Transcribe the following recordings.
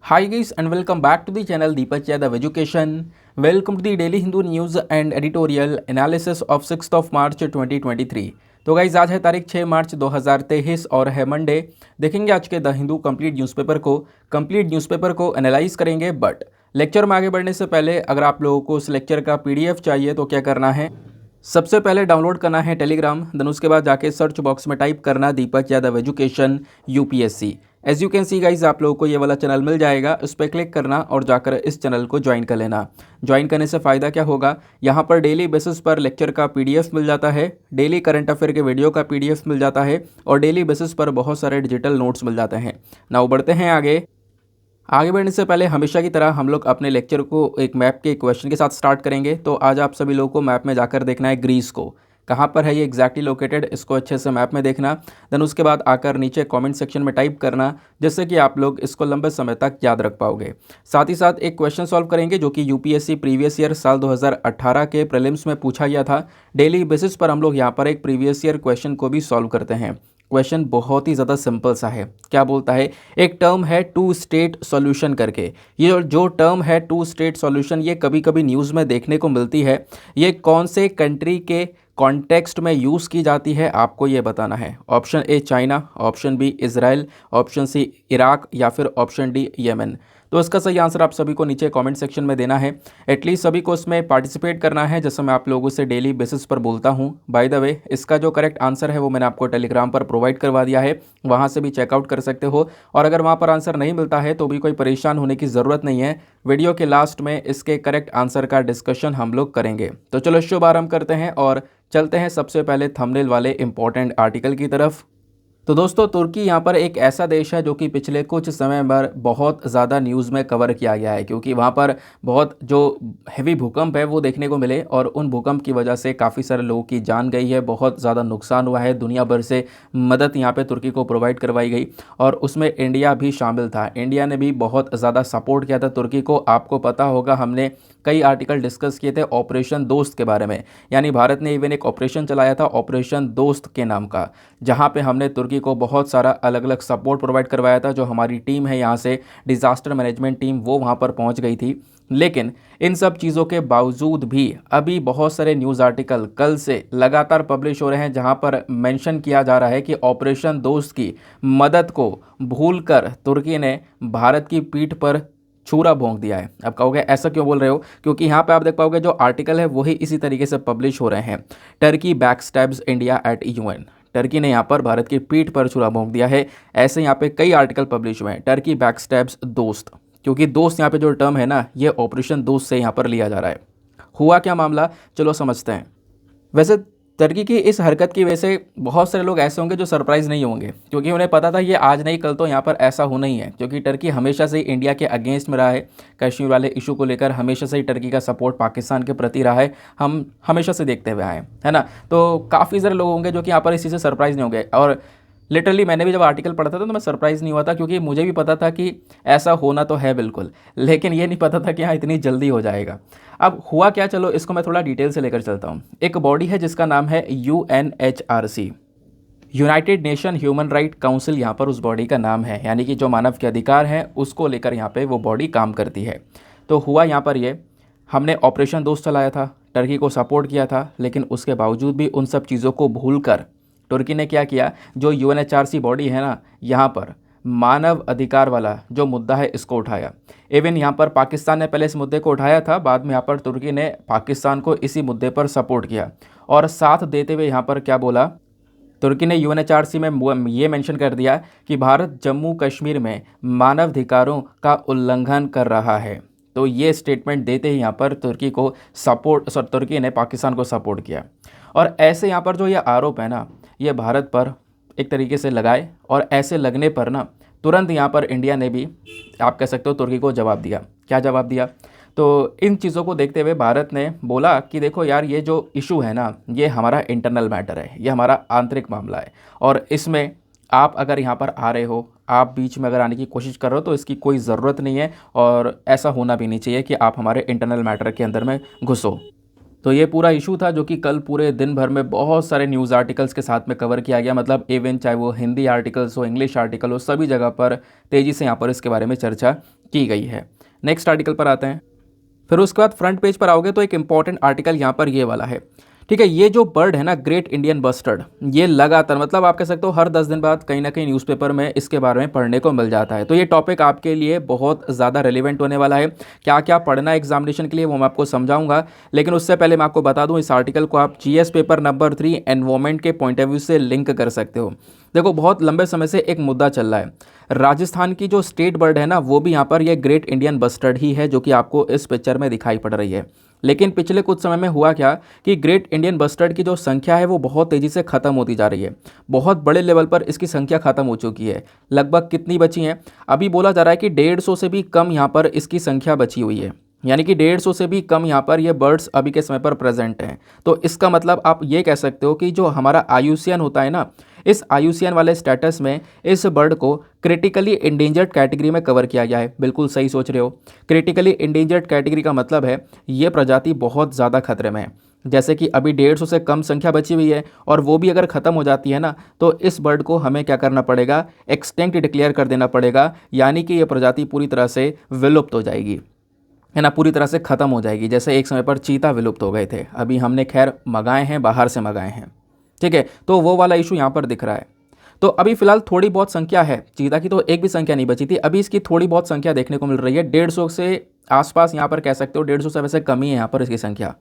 Hi guys and welcome back to the channel Deepak Yadav Education. Welcome to the Daily Hindu News and Editorial Analysis of 6th of March 2023. तो guys आज है तारीख 6 मार्च 2023 और है Monday. देखेंगे आज के द हिंदू कंप्लीट न्यूज़पेपर को एनालाइज करेंगे। बट लेक्चर में आगे बढ़ने से पहले अगर आप लोगों को उस लेक्चर का पीडीएफ चाहिए तो क्या करना है, सबसे पहले डाउनलोड करना है टेलीग्राम, देन उसके बाद जाके सर्च बॉक्स में टाइप करना Deepak Yadav education UPSC. As you can see guys आप लोगों को ये वाला चैनल मिल जाएगा, उस पर क्लिक करना और जाकर इस चैनल को ज्वाइन कर लेना। ज्वाइन करने से फ़ायदा क्या होगा, यहाँ पर डेली बेसिस पर लेक्चर का पीडीएफ मिल जाता है, डेली करंट अफेयर के वीडियो का पीडीएफ मिल जाता है और डेली बेसिस पर बहुत सारे डिजिटल नोट्स मिल जाते हैं। नाउ बढ़ते हैं आगे बढ़ने से पहले हमेशा की तरह हम लोग अपने लेक्चर को एक मैप के क्वेश्चन के साथ स्टार्ट करेंगे। तो आज आप सभी लोगों को मैप में जाकर देखना है ग्रीस को, कहाँ पर है ये एग्जैक्टली लोकेटेड, इसको अच्छे से मैप में देखना। देन उसके बाद आकर नीचे कमेंट सेक्शन में टाइप करना, जिससे कि आप लोग इसको लंबे समय तक याद रख पाओगे। साथ ही साथ एक क्वेश्चन सॉल्व करेंगे जो कि यूपीएससी प्रीवियस ईयर साल 2018 के प्रीलिम्स में पूछा गया था। डेली बेसिस पर हम लोग यहाँ पर एक प्रीवियस ईयर क्वेश्चन को भी सॉल्व करते हैं। क्वेश्चन बहुत ही ज़्यादा सिंपल सा है। क्या बोलता है, एक टर्म है टू स्टेट सॉल्यूशन करके। ये जो टर्म है टू स्टेट सॉल्यूशन, ये कभी कभी न्यूज़ में देखने को मिलती है। ये कौन से कंट्री के कॉन्टेक्स्ट में यूज़ की जाती है, आपको ये बताना है। Option A China, option B Israel, option C Iraq या फिर ऑप्शन डी यमन। तो इसका सही आंसर आप सभी को नीचे कमेंट सेक्शन में देना है। एटलीस्ट सभी को इसमें पार्टिसिपेट करना है, जैसे मैं आप लोगों से डेली बेसिस पर बोलता हूँ। बाय द वे, इसका जो करेक्ट आंसर है वो मैंने आपको टेलीग्राम पर प्रोवाइड करवा दिया है, वहाँ से भी चेकआउट कर सकते हो। और अगर वहाँ पर आंसर नहीं मिलता है तो भी कोई परेशान होने की ज़रूरत नहीं है। वीडियो के लास्ट में इसके करेक्ट आंसर का डिस्कशन हम लोग करेंगे। तो चलो शुभ आरंभ करते हैं और चलते हैं सबसे पहले थंबनेल वाले इंपॉर्टेंट आर्टिकल की तरफ। तो दोस्तों, तुर्की यहाँ पर एक ऐसा देश है जो कि पिछले कुछ समय पर बहुत ज़्यादा न्यूज़ में कवर किया गया है, क्योंकि वहाँ पर बहुत जो हैवी भूकंप है वो देखने को मिले और उन भूकंप की वजह से काफ़ी सारे लोगों की जान गई है, बहुत ज़्यादा नुकसान हुआ है। दुनिया भर से मदद यहाँ पे तुर्की को प्रोवाइड करवाई गई और उसमें इंडिया भी शामिल था। इंडिया ने भी बहुत ज़्यादा सपोर्ट किया था तुर्की को। आपको पता होगा, हमने कई आर्टिकल डिस्कस किए थे ऑपरेशन दोस्त के बारे में, यानी भारत ने इवन एक ऑपरेशन चलाया था ऑपरेशन दोस्त के नाम का, जहाँ पे हमने तुर्की को बहुत सारा अलग अलग सपोर्ट प्रोवाइड करवाया था। जो हमारी टीम है यहाँ से डिज़ास्टर मैनेजमेंट टीम, वो वहाँ पर पहुँच गई थी। लेकिन इन सब चीज़ों के बावजूद भी अभी बहुत सारे न्यूज़ आर्टिकल कल से लगातार पब्लिश हो रहे हैं, जहाँ पर मेंशन किया जा रहा है कि ऑपरेशन दोस्त की मदद को भूलकर तुर्की ने भारत की पीठ पर छुरा भोंक दिया है। अब कहोगे ऐसा क्यों बोल रहे हो, क्योंकि यहाँ पे आप देख पाओगे जो आर्टिकल है वही इसी तरीके से पब्लिश हो रहे हैं। Turkey backstabs India at UN, Turkey ने यहाँ पर भारत की पीठ पर छुरा भोंक दिया है। ऐसे यहाँ पे कई आर्टिकल पब्लिश हुए हैं। टर्की बैकस्टैब्स दोस्त, क्योंकि दोस्त यहाँ पे जो टर्म है ना, ये ऑपरेशन दोस्त से यहाँ पर लिया जा रहा है। हुआ क्या मामला, चलो समझते हैं। वैसे टर्की की इस हरकत की वजह से बहुत सारे लोग ऐसे होंगे जो सरप्राइज़ नहीं होंगे, क्योंकि उन्हें पता था ये आज नहीं कल तो यहाँ पर ऐसा होना ही है। क्योंकि टर्की हमेशा से इंडिया के अगेंस्ट में रहा है। कश्मीर वाले इशू को लेकर हमेशा से ही टर्की का सपोर्ट पाकिस्तान के प्रति रहा है, हम हमेशा से देखते हुए आए हैं, है ना। तो काफ़ी सारे लोग होंगे जो कि यहाँ पर इस चीज़ से सरप्राइज़ नहीं होंगे। और लिटरली मैंने भी जब आर्टिकल पढ़ा था तो मैं सरप्राइज़ नहीं हुआ था, क्योंकि मुझे भी पता था कि ऐसा होना तो है बिल्कुल, लेकिन ये नहीं पता था कि हाँ इतनी जल्दी हो जाएगा। अब हुआ क्या, चलो इसको मैं थोड़ा डिटेल से लेकर चलता हूँ। एक बॉडी है जिसका नाम है UNHRC, United nation human right council, यहाँ पर उस बॉडी का नाम है, यानी कि जो मानव के अधिकार हैं उसको लेकर यहाँ पे वो बॉडी काम करती है। तो हुआ यहाँ पर ये, हमने ऑपरेशन दोस्त चलाया था, टर्की को सपोर्ट किया था, लेकिन उसके बावजूद भी उन सब चीज़ों को भूलकर तुर्की ने क्या किया, जो यूएनएचआरसी बॉडी है ना, यहाँ पर मानव अधिकार वाला जो मुद्दा है इसको उठाया। इवन यहाँ पर पाकिस्तान ने पहले इस मुद्दे को उठाया था, बाद में यहाँ पर तुर्की ने पाकिस्तान को इसी मुद्दे पर सपोर्ट किया और साथ देते हुए यहाँ पर क्या बोला, तुर्की ने यूएनएचआरसी में ये मेंशन कर दिया कि भारत जम्मू कश्मीर में मानवाधिकारों का उल्लंघन कर रहा है। तो ये स्टेटमेंट देते ही यहाँ पर तुर्की ने पाकिस्तान को सपोर्ट किया। और ऐसे यहाँ पर जो ये आरोप है ना, ये भारत पर एक तरीके से लगाए और ऐसे लगने पर ना तुरंत यहाँ पर इंडिया ने भी, आप कह सकते हो, तुर्की को जवाब दिया। क्या जवाब दिया, तो इन चीज़ों को देखते हुए भारत ने बोला कि देखो यार, ये जो इशू है ना, ये हमारा इंटरनल मैटर है, ये हमारा आंतरिक मामला है और इसमें आप अगर यहाँ पर आ रहे हो, आप बीच में अगर आने की कोशिश कर रहे हो तो इसकी कोई ज़रूरत नहीं है और ऐसा होना भी नहीं चाहिए कि आप हमारे इंटरनल मैटर के अंदर में घुसो। तो ये पूरा इशू था जो कि कल पूरे दिन भर में बहुत सारे न्यूज़ आर्टिकल्स के साथ में कवर किया गया। मतलब इवन चाहे वो हिंदी आर्टिकल्स हो, इंग्लिश आर्टिकल हो, सभी जगह पर तेज़ी से यहाँ पर इसके बारे में चर्चा की गई है। नेक्स्ट आर्टिकल पर आते हैं। फिर उसके बाद फ्रंट पेज पर आओगे तो एक इंपॉर्टेंट आर्टिकल यहाँ पर ये वाला है। ठीक है, ये जो बर्ड है ना, ग्रेट इंडियन बस्टर्ड, ये लगातार मतलब आप कह सकते हो हर 10 दिन बाद कहीं ना कहीं न्यूज़पेपर में इसके बारे में पढ़ने को मिल जाता है। तो ये टॉपिक आपके लिए बहुत ज़्यादा रेलिवेंट होने वाला है। क्या क्या पढ़ना है एग्जामिनेशन के लिए वो मैं आपको समझाऊंगा, लेकिन उससे पहले मैं आपको बता दूं इस आर्टिकल को आप जीएस पेपर नंबर 3 एनवायरमेंट के पॉइंट ऑफ व्यू से लिंक कर सकते हो। देखो, बहुत लंबे समय से एक मुद्दा चल रहा है। राजस्थान की जो स्टेट बर्ड है ना, वो भी यहाँ पर ये ग्रेट इंडियन बस्टर्ड ही है, जो कि आपको इस पिक्चर में दिखाई पड़ रही है। लेकिन पिछले कुछ समय में हुआ क्या कि ग्रेट इंडियन बस्टर्ड की जो संख्या है वो बहुत तेज़ी से ख़त्म होती जा रही है। बहुत बड़े लेवल पर इसकी संख्या ख़त्म हो चुकी है। लगभग कितनी बची हैं? अभी बोला जा रहा है कि 150 से भी कम यहाँ पर इसकी संख्या बची हुई है। यानी कि 150 से भी कम यहाँ पर ये बर्ड्स अभी के समय पर प्रेजेंट हैं। तो इसका मतलब आप ये कह सकते हो कि जो हमारा आयुसियन होता है ना, इस आयुसियन वाले स्टेटस में इस बर्ड को क्रिटिकली इंडेंजर्ड कैटेगरी में कवर किया गया है। बिल्कुल सही सोच रहे हो। क्रिटिकली इंडेंजर्ड कैटेगरी का मतलब है ये प्रजाति बहुत ज़्यादा खतरे में है। जैसे कि अभी 150 से कम संख्या बची हुई है और वो भी अगर ख़त्म हो जाती है ना, तो इस बर्ड को हमें क्या करना पड़ेगा? एक्सटिंक्ट डिक्लेयर कर देना पड़ेगा। यानी कि ये प्रजाति पूरी तरह से विलुप्त हो जाएगी, है ना, पूरी तरह से ख़त्म हो जाएगी। जैसे एक समय पर चीता विलुप्त हो गए थे, अभी हमने खैर मंगाए हैं, बाहर से मंगाए हैं। ठीक है, तो वो वाला इशू यहाँ पर दिख रहा है। तो अभी फिलहाल थोड़ी बहुत संख्या है, चीता की तो एक भी संख्या नहीं बची थी, अभी इसकी थोड़ी बहुत संख्या देखने को मिल रही है। 150 से आसपास यहाँ पर कह सकते हो, 150 से वैसे कम ही है यहाँ पर इसकी संख्या।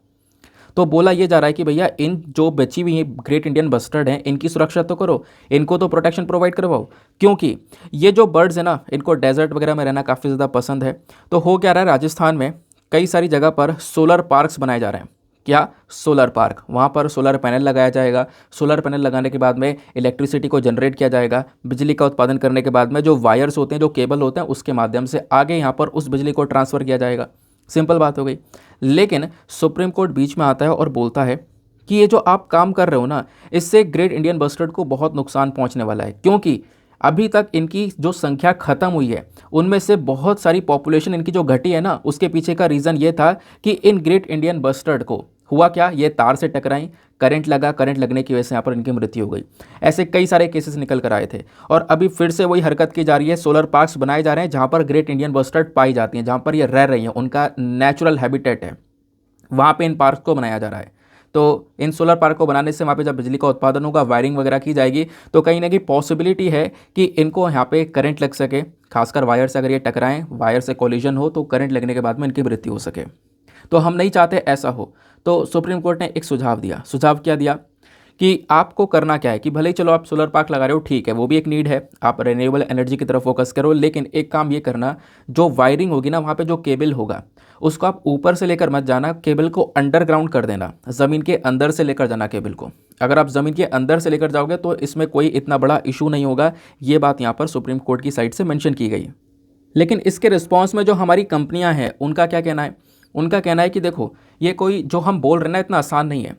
तो बोला ये जा रहा है कि भैया इन जो बची हुई ग्रेट इंडियन बस्टर्ड हैं, इनकी सुरक्षा तो करो, इनको तो प्रोटेक्शन प्रोवाइड करवाओ। क्योंकि ये जो बर्ड्स हैं ना, इनको डेजर्ट वगैरह में रहना काफ़ी ज़्यादा पसंद है। तो हो क्या रहा है, राजस्थान में कई सारी जगह पर सोलर पार्क्स बनाए जा रहे हैं। क्या? Solar park. वहाँ पर सोलर पैनल लगाया जाएगा। सोलर पैनल लगाने के बाद में इलेक्ट्रिसिटी को जनरेट किया जाएगा। बिजली का उत्पादन करने के बाद में जो वायर्स होते हैं, जो केबल होते हैं, उसके माध्यम से आगे यहाँ पर उस बिजली को ट्रांसफ़र किया जाएगा। सिंपल बात हो गई। लेकिन सुप्रीम कोर्ट बीच में आता है और बोलता है कि ये जो आप काम कर रहे हो ना, इससे ग्रेट इंडियन बस्टर्ड को बहुत नुकसान पहुंचने वाला है। क्योंकि अभी तक इनकी जो संख्या ख़त्म हुई है, उनमें से बहुत सारी पॉपुलेशन इनकी जो घटी है ना, उसके पीछे का रीज़न ये था कि इन ग्रेट इंडियन बस्टर्ड को हुआ क्या, ये तार से टकराई, करंट लगा, करंट लगने की वजह से यहाँ पर इनकी मृत्यु हो गई। ऐसे कई सारे केसेस निकल कर आए थे और अभी फिर से वही हरकत की जा रही है। सोलर पार्क्स बनाए जा रहे हैं जहाँ पर ग्रेट इंडियन बस्टर्ड पाई जाती हैं, जहाँ पर ये रह रही हैं, उनका नेचुरल हैबिटेट है, वहाँ पे इन पार्क को बनाया जा रहा है। तो इन सोलर पार्क को बनाने से वहाँ पे जब बिजली का उत्पादन होगा, वायरिंग वगैरह की जाएगी, तो कहीं ना कहीं पॉसिबिलिटी है कि इनको यहाँ पे करंट लग सके। खासकर वायर से अगर ये टकराएं, वायर से कोलिजन हो, तो करंट लगने के बाद में इनकी मृत्यु हो सके। तो हम नहीं चाहते ऐसा हो। तो सुप्रीम कोर्ट ने एक सुझाव दिया। सुझाव क्या दिया कि आपको करना क्या है कि भले ही चलो आप सोलर पार्क लगा रहे हो, ठीक है, वो भी एक नीड है, आप रिन्यूएबल एनर्जी की तरफ फोकस करो, लेकिन एक काम ये करना, जो वायरिंग होगी ना, वहाँ पे जो केबल होगा, उसको आप ऊपर से लेकर मत जाना, केबल को अंडरग्राउंड कर देना, ज़मीन के अंदर से लेकर जाना केबल को। अगर आप ज़मीन के अंदर से लेकर जाओगे तो इसमें कोई इतना बड़ा इशू नहीं होगा। ये बात यहाँ पर सुप्रीम कोर्ट की साइड से मेंशन की गई। लेकिन इसके रिस्पॉन्स में जो हमारी कंपनियाँ हैं, उनका क्या कहना है? उनका कहना है कि देखो, ये कोई जो हम बोल रहे हैं ना, इतना आसान नहीं है।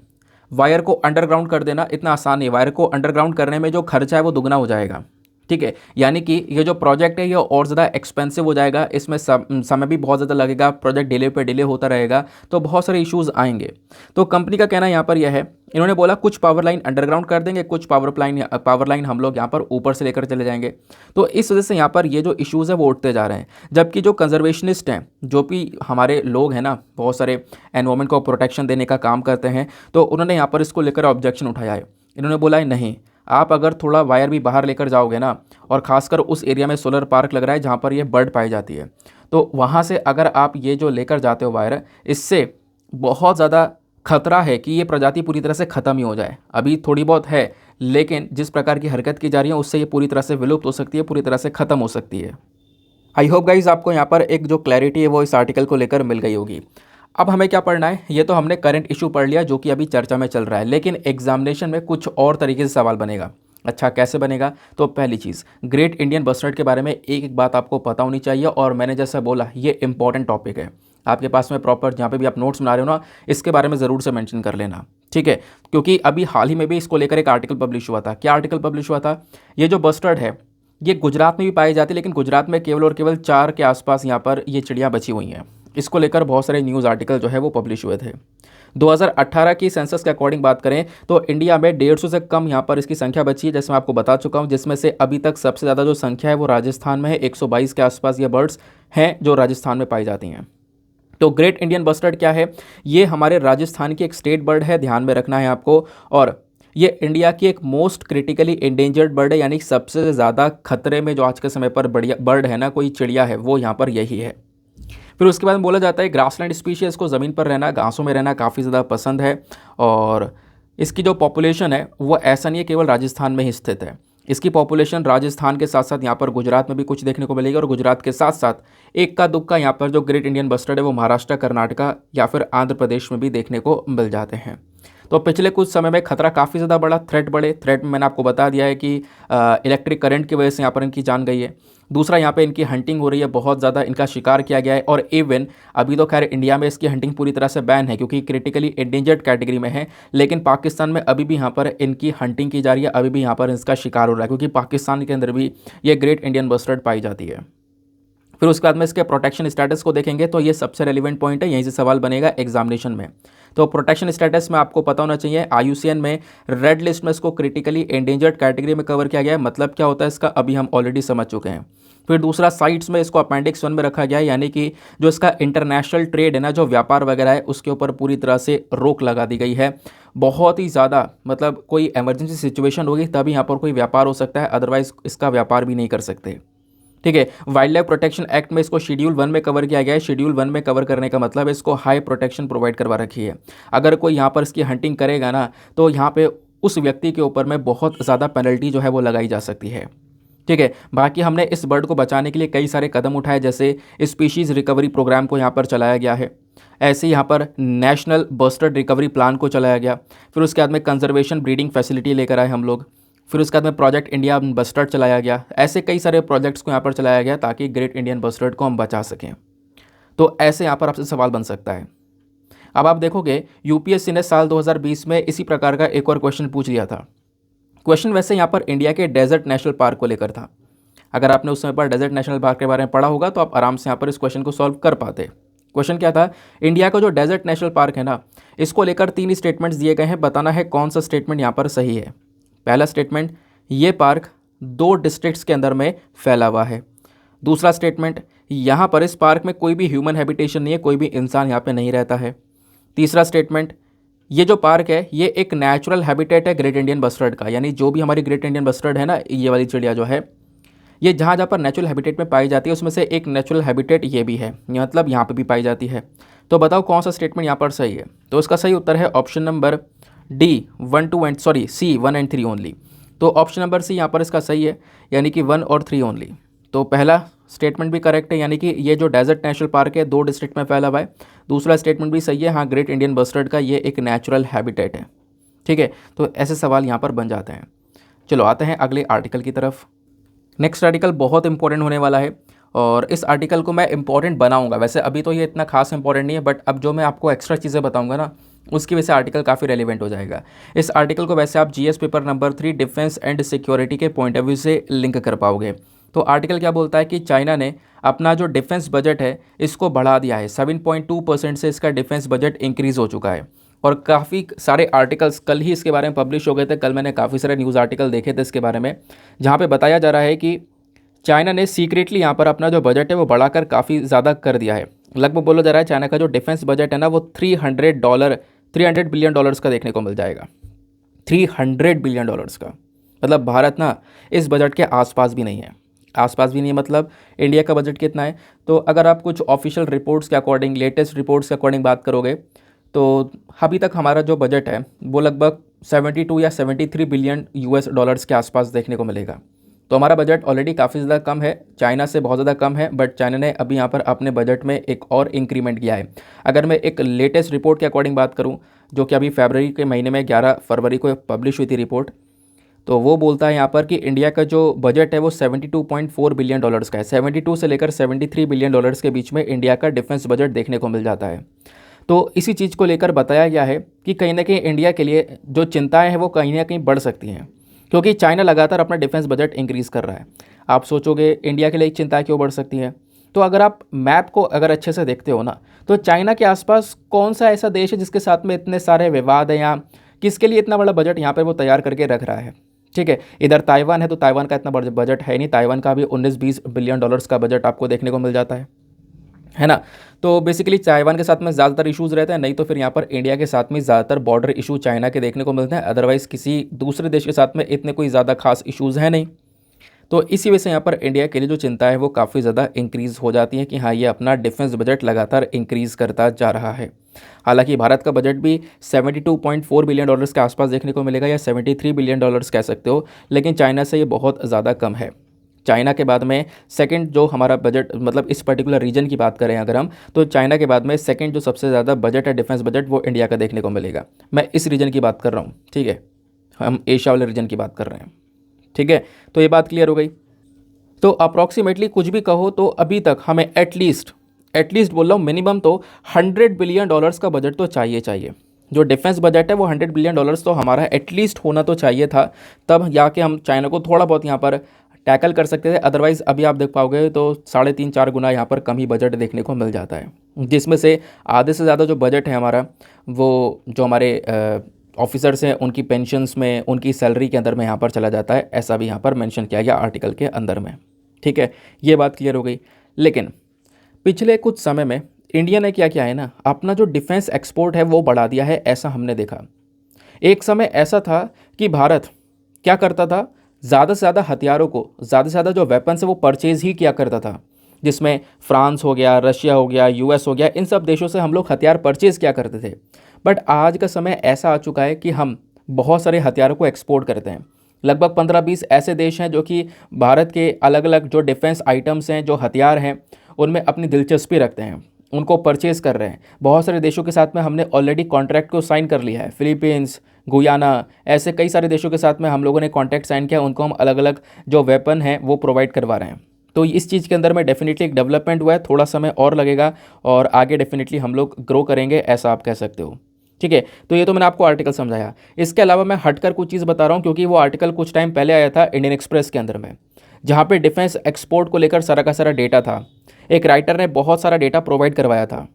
वायर को अंडरग्राउंड कर देना इतना आसान नहीं है। वायर को अंडरग्राउंड करने में जो खर्चा है वो दुगना हो जाएगा। ठीक है, यानी कि ये जो प्रोजेक्ट है ये और ज़्यादा एक्सपेंसिव हो जाएगा, इसमें समय भी बहुत ज़्यादा लगेगा, प्रोजेक्ट डिले पे डिले होता रहेगा, तो बहुत सारे इश्यूज़ आएंगे। तो कंपनी का कहना यहाँ पर यह है, इन्होंने बोला कुछ पावर लाइन अंडरग्राउंड कर देंगे, कुछ पावर लाइन हम लोग यहाँ पर ऊपर से लेकर चले जाएंगे। तो इस वजह से यहाँ पर ये जो इश्यूज़ है वो उठते जा रहे हैं। जबकि जो कंजर्वेशनिस्ट हैं, जो भी हमारे लोग हैं ना, बहुत सारे एनवायरमेंट को प्रोटेक्शन देने का काम करते हैं, तो उन्होंने यहाँ पर इसको लेकर ऑब्जेक्शन उठाया है। इन्होंने बोला है नहीं, आप अगर थोड़ा वायर भी बाहर लेकर जाओगे ना, और ख़ासकर उस एरिया में सोलर पार्क लग रहा है जहाँ पर ये बर्ड पाई जाती है, तो वहाँ से अगर आप ये जो लेकर जाते हो वायर, इससे बहुत ज़्यादा खतरा है कि ये प्रजाति पूरी तरह से ख़त्म ही हो जाए। अभी थोड़ी बहुत है, लेकिन जिस प्रकार की हरकत की जा रही है उससे ये पूरी तरह से विलुप्त हो सकती है, पूरी तरह से ख़त्म हो सकती है। आई होप गाइज आपको यहाँ पर एक जो क्लैरिटी है वो इस आर्टिकल को लेकर मिल गई होगी। अब हमें क्या पढ़ना है? ये तो हमने करंट इशू पढ़ लिया जो कि अभी चर्चा में चल रहा है, लेकिन एग्जामिनेशन में कुछ और तरीके से सवाल बनेगा। अच्छा, कैसे बनेगा? तो पहली चीज़, ग्रेट इंडियन बस्टर्ड के बारे में एक एक बात आपको पता होनी चाहिए, और मैंने जैसा बोला ये इंपॉर्टेंट टॉपिक है। आपके पास में प्रॉपर जहाँ पे भी आप नोट्स बना रहे हो ना, इसके बारे में ज़रूर से मेंशन कर लेना, ठीक है? क्योंकि अभी हाल ही में भी इसको लेकर एक आर्टिकल पब्लिश हुआ था। क्या आर्टिकल पब्लिश हुआ था? ये जो बस्टर्ड है ये गुजरात में भी पाई जाती है, लेकिन गुजरात में केवल और केवल 4 के आसपास यहाँ पर ये चिड़िया बची हुई हैं। इसको लेकर बहुत सारे न्यूज़ आर्टिकल जो है वो पब्लिश हुए थे। 2018 की सेंसस के अकॉर्डिंग बात करें तो इंडिया में 150 से कम यहाँ पर इसकी संख्या बची है, जैसे मैं आपको बता चुका हूँ, जिसमें से अभी तक सबसे ज़्यादा जो संख्या है वो राजस्थान में है। 122 के आसपास ये बर्ड्स हैं जो राजस्थान में पाई जाती हैं। तो ग्रेट इंडियन बस्टर्ड क्या है? ये हमारे राजस्थान की एक स्टेट बर्ड है, ध्यान में रखना है आपको। और ये इंडिया की एक मोस्ट क्रिटिकली इंडेंजर्ड बर्ड है, यानी सबसे ज़्यादा खतरे में जो आज के समय पर बढ़िया बर्ड है ना, कोई चिड़िया है, वो यहाँ पर यही है। फिर उसके बाद बोला जाता है ग्रासलैंड स्पीशीज़ को ज़मीन पर रहना, घासों में रहना काफ़ी ज़्यादा पसंद है। और इसकी जो पॉपुलेशन है वो ऐसा नहीं है केवल राजस्थान में ही स्थित है। इसकी पॉपुलेशन राजस्थान के साथ साथ यहाँ पर गुजरात में भी कुछ देखने को मिलेगी, और गुजरात के साथ साथ इक्का दुक्का यहाँ पर जो ग्रेट इंडियन बस्टर्ड है वो महाराष्ट्र, कर्नाटका या फिर आंध्र प्रदेश में भी देखने को मिल जाते हैं। तो पिछले कुछ समय में खतरा काफ़ी ज़्यादा बड़ा, थ्रेट में मैंने आपको बता दिया है कि इलेक्ट्रिक करंट की वजह से यहाँ पर इनकी जान गई है। दूसरा, यहाँ पे इनकी हंटिंग हो रही है, बहुत ज़्यादा इनका शिकार किया गया है। और इवन अभी तो खैर इंडिया में इसकी हंटिंग पूरी तरह से बैन है क्योंकि क्रिटिकली एंडेंजर्ड कैटेगरी में है, लेकिन पाकिस्तान में अभी भी यहाँ पर इनकी हंटिंग की जा रही है, अभी भी यहाँ पर इसका शिकार हो रहा है क्योंकि पाकिस्तान के अंदर भी ये ग्रेट इंडियन बस्टर्ड पाई जाती है। फिर उसके बाद में इसके प्रोटेक्शन स्टेटस को देखेंगे तो ये सबसे रेलिवेंट पॉइंट है, यहीं से सवाल बनेगा एग्जामिनेशन में। तो प्रोटेक्शन स्टेटस में आपको पता होना चाहिए, IUCN में रेड लिस्ट में इसको क्रिटिकली एंडेंजर्ड कैटेगरी में कवर किया गया है। मतलब क्या होता है इसका, अभी हम ऑलरेडी समझ चुके हैं। फिर दूसरा, साइट्स में इसको अपेंडिक्स 1 में रखा गया है, यानी कि जो इसका इंटरनेशनल ट्रेड है ना, जो व्यापार वगैरह है, उसके ऊपर पूरी तरह से रोक लगा दी गई है। बहुत ही ज़्यादा मतलब कोई इमरजेंसी सिचुएशन होगी तभी यहाँ पर कोई व्यापार हो सकता है, अदरवाइज इसका व्यापार भी नहीं कर सकते। ठीक है। वाइल्ड लाइफ प्रोटेक्शन एक्ट में इसको शेड्यूल 1 में कवर किया गया है। शेड्यूल 1 में कवर करने का मतलब इसको हाई प्रोटेक्शन प्रोवाइड करवा रखी है। अगर कोई यहाँ पर इसकी हंटिंग करेगा ना तो यहाँ पे उस व्यक्ति के ऊपर में बहुत ज़्यादा पेनल्टी जो है वो लगाई जा सकती है। ठीक है। बाकी हमने इस बर्ड को बचाने के लिए कई सारे कदम उठाए, जैसे स्पीशीज़ रिकवरी प्रोग्राम को यहाँ पर चलाया गया है, ऐसे यहाँ पर नेशनल बस्टर्ड रिकवरी प्लान को चलाया गया। फिर उसके बाद में कंजर्वेशन ब्रीडिंग फैसिलिटी लेकर आए हम लोग। फिर उसके बाद में प्रोजेक्ट इंडिया बस्टर्ड चलाया गया। ऐसे कई सारे प्रोजेक्ट्स को यहाँ पर चलाया गया ताकि ग्रेट इंडियन बस्टर्ड को हम बचा सकें। तो ऐसे यहाँ पर आपसे सवाल बन सकता है। अब आप देखोगे UPSC ने साल 2020 में इसी प्रकार का एक और क्वेश्चन पूछ लिया था। क्वेश्चन वैसे यहाँ पर इंडिया के डेजर्ट नेशनल पार्क को लेकर था। अगर आपने उस समय पर डेजर्ट नेशनल पार्क के बारे में पढ़ा होगा तो आप आराम से यहाँ पर इस क्वेश्चन को सॉल्व कर पाते। क्वेश्चन क्या था, इंडिया का जो डेजर्ट नेशनल पार्क है ना, इसको लेकर 3 स्टेटमेंट्स दिए गए हैं, बताना है कौन सा स्टेटमेंट यहाँ पर सही है। पहला स्टेटमेंट, ये पार्क 2 डिस्ट्रिक्ट्स के अंदर में फैला हुआ है। दूसरा स्टेटमेंट, यहाँ पर इस पार्क में कोई भी ह्यूमन हैबिटेशन नहीं है, कोई भी इंसान यहाँ पे नहीं रहता है। तीसरा स्टेटमेंट, ये जो पार्क है ये एक नेचुरल हैबिटेट है ग्रेट इंडियन बस्टर्ड का, यानी जो भी हमारी ग्रेट इंडियन बस्टर्ड है ना, ये वाली चिड़िया जो है, ये जहाँ जहाँ पर नेचुरल हैबिटेट में पाई जाती है उसमें से एक नेचुरल हैबिटेट ये भी है, मतलब यहाँ पर भी पाई जाती है। तो बताओ कौन सा स्टेटमेंट यहाँ पर सही है। तो इसका सही उत्तर है option number C 1 and 3 only. तो ऑप्शन नंबर सी यहाँ पर इसका सही है, यानी कि 1 और 3 ओनली। तो पहला स्टेटमेंट भी करेक्ट है, यानी कि ये जो डेजर्ट नेशनल पार्क है 2 डिस्ट्रिक्ट में फैला हुआ है। दूसरा स्टेटमेंट भी सही है, हाँ ग्रेट इंडियन बस्टर्ड का ये एक नेचुरल हैबिटेट है। ठीक है। तो ऐसे सवाल यहाँ पर बन जाते हैं। चलो आते हैं अगले आर्टिकल की तरफ। नेक्स्ट आर्टिकल बहुत इंपॉर्टेंट होने वाला है और इस आर्टिकल को मैं इंपॉर्टेंट बनाऊंगा। वैसे अभी तो ये इतना खास इंपॉर्टेंट नहीं है, बट अब जो मैं आपको एक्स्ट्रा चीज़ें बताऊंगा ना उसकी वजह से आर्टिकल काफ़ी रेलिवेंट हो जाएगा। इस आर्टिकल को वैसे आप GS paper number 3 defence and security के पॉइंट ऑफ व्यू से लिंक कर पाओगे। तो आर्टिकल क्या बोलता है कि चाइना ने अपना जो डिफेंस बजट है इसको बढ़ा दिया है। 7.2% से इसका डिफेंस बजट इंक्रीज़ हो चुका है। और काफ़ी सारे आर्टिकल्स कल ही इसके बारे में पब्लिश हो गए थे। कल मैंने काफ़ी सारे न्यूज़ आर्टिकल देखे थे इसके बारे में, जहाँ पे बताया जा रहा है कि चाइना ने सीक्रेटली यहाँ पर अपना जो बजट है वो बढ़ाकर काफ़ी ज़्यादा कर दिया है। लगभग बोला जा रहा है चाइना का जो डिफेंस बजट है ना वो $300 बिलियन का देखने को मिल जाएगा। $300 बिलियन का मतलब भारत ना इस बजट के आसपास भी नहीं है। आसपास भी नहीं मतलब इंडिया का बजट कितना है, तो अगर आप कुछ ऑफिशियल रिपोर्ट्स के अकॉर्डिंग, लेटेस्ट रिपोर्ट्स के अकॉर्डिंग बात करोगे तो अभी तक हमारा जो बजट है वो लगभग 72 या 73 बिलियन US के आसपास देखने को मिलेगा। तो हमारा बजट ऑलरेडी काफ़ी ज़्यादा कम है, चाइना से बहुत ज़्यादा कम है, बट चाइना ने अभी यहाँ पर अपने बजट में एक और इंक्रीमेंट किया है। अगर मैं एक लेटेस्ट रिपोर्ट के अकॉर्डिंग बात करूँ जो कि अभी फरवरी के महीने में 11 फरवरी को पब्लिश हुई थी रिपोर्ट, तो वो बोलता है यहाँ पर कि इंडिया का जो बजट है वो $72.4 बिलियन का है। 72 से लेकर 73 बिलियन डॉलर्स के बीच में इंडिया का डिफेंस बजट देखने को मिल जाता है। तो इसी चीज़ को लेकर बताया गया है कि कहीं ना कहीं इंडिया के लिए जो चिंताएं हैं वो कहीं ना कहीं बढ़ सकती हैं, क्योंकि चाइना लगातार अपना डिफेंस बजट इंक्रीज़ कर रहा है। आप सोचोगे इंडिया के लिए एक चिंता क्यों बढ़ सकती है, तो अगर आप मैप को अगर अच्छे से देखते हो ना, तो चाइना के आसपास कौन सा ऐसा देश है जिसके साथ में इतने सारे विवाद हैं, या किसके लिए इतना बड़ा बजट यहाँ पर वो तैयार करके रख रहा है। ठीक है, इधर ताइवान है तो ताइवान का इतना बड़ा बजट है नहीं, ताइवान का भी 19-20 बिलियन डॉलर्स का बजट आपको देखने को मिल जाता है ना। तो बेसिकली ताइवान के साथ में ज़्यादातर इश्यूज़ रहते हैं, नहीं तो फिर यहाँ पर इंडिया के साथ में ज़्यादातर बॉर्डर इशू चाइना के देखने को मिलते हैं, अदरवाइज़ किसी दूसरे देश के साथ में इतने कोई ज़्यादा खास इश्यूज़ हैं नहीं। तो इसी वजह से यहाँ पर इंडिया के लिए जो चिंता है वो काफ़ी ज़्यादा इंक्रीज़ हो जाती है कि हाँ, ये अपना डिफेंस बजट लगातार इंक्रीज़ करता जा रहा है। हालांकि भारत का बजट भी 72.4 बिलियन डॉलर्स के आसपास देखने को मिलेगा, या 73 बिलियन डॉलर्स कह सकते हो, लेकिन चाइना से ये बहुत ज़्यादा कम है। चाइना के बाद में सेकंड जो हमारा बजट, मतलब इस पर्टिकुलर रीजन की बात करें अगर हम, तो चाइना के बाद में सेकंड जो सबसे ज़्यादा बजट है डिफेंस बजट, वो इंडिया का देखने को मिलेगा। मैं इस रीजन की बात कर रहा हूँ, ठीक है, हम एशिया वाले रीजन की बात कर रहे हैं। ठीक है, तो ये बात क्लियर हो गई। तो अप्रॉक्सीमेटली कुछ भी कहो तो अभी तक हमें एटलीस्ट बोल रहा हूँ, मिनिमम तो 100 बिलियन डॉलर्स का बजट तो चाहिए। जो डिफेंस बजट है वो 100 बिलियन डॉलर्स तो हमारा एटलीस्ट होना तो चाहिए था, तब जाके हम चाइना को थोड़ा बहुत यहाँ पर टैकल कर सकते थे। अदरवाइज़ अभी आप देख पाओगे तो 3.5-4 गुना यहाँ पर कम ही बजट देखने को मिल जाता है, जिसमें से आधे से ज़्यादा जो बजट है हमारा, वो जो हमारे ऑफिसर्स हैं उनकी पेंशन्स में, उनकी सैलरी के अंदर में यहाँ पर चला जाता है, ऐसा भी यहाँ पर मेंशन किया गया आर्टिकल के अंदर में। ठीक है, ये बात क्लियर हो गई। लेकिन पिछले कुछ समय में इंडिया ने क्या किया है ना, अपना जो डिफेंस एक्सपोर्ट है वो बढ़ा दिया है, ऐसा हमने देखा। एक समय ऐसा था कि भारत क्या करता था, ज़्यादा से ज़्यादा हथियारों को, ज़्यादा से ज़्यादा जो वेपन्स है वो परचेज़ ही किया करता था, जिसमें फ्रांस हो गया, रशिया हो गया, यूएस हो गया, इन सब देशों से हम लोग हथियार परचेज़ किया करते थे। बट आज का समय ऐसा आ चुका है कि हम बहुत सारे हथियारों को एक्सपोर्ट करते हैं। लगभग 15-20 ऐसे देश हैं जो कि भारत के अलग अलग जो डिफेंस आइटम्स हैं, जो हथियार हैं, उनमें अपनी दिलचस्पी रखते हैं, उनको परचेज़ कर रहे हैं। बहुत सारे देशों के साथ में हमने ऑलरेडी कॉन्ट्रैक्ट को साइन कर लिया है, फिलीपींस, गुयाना, ऐसे कई सारे देशों के साथ में हम लोगों ने कॉन्ट्रैक्ट साइन किया, उनको हम अलग अलग जो वेपन है वो प्रोवाइड करवा रहे हैं। तो इस चीज़ के अंदर में डेफिनेटली एक डेवलपमेंट हुआ है, थोड़ा समय और लगेगा और आगे डेफिनेटली हम लोग ग्रो करेंगे, ऐसा आप कह सकते हो। ठीक है, तो ये तो मैंने आपको आर्टिकल समझाया। इसके अलावा मैं हटकर कुछ चीज़ बता रहा हूँ, क्योंकि वो आर्टिकल कुछ टाइम पहले आया था इंडियन एक्सप्रेस के अंदर में, जहाँ पे डिफेंस एक्सपोर्ट को लेकर सारा का सारा डेटा था। एक राइटर ने बहुत सारा डेटा प्रोवाइड करवाया था,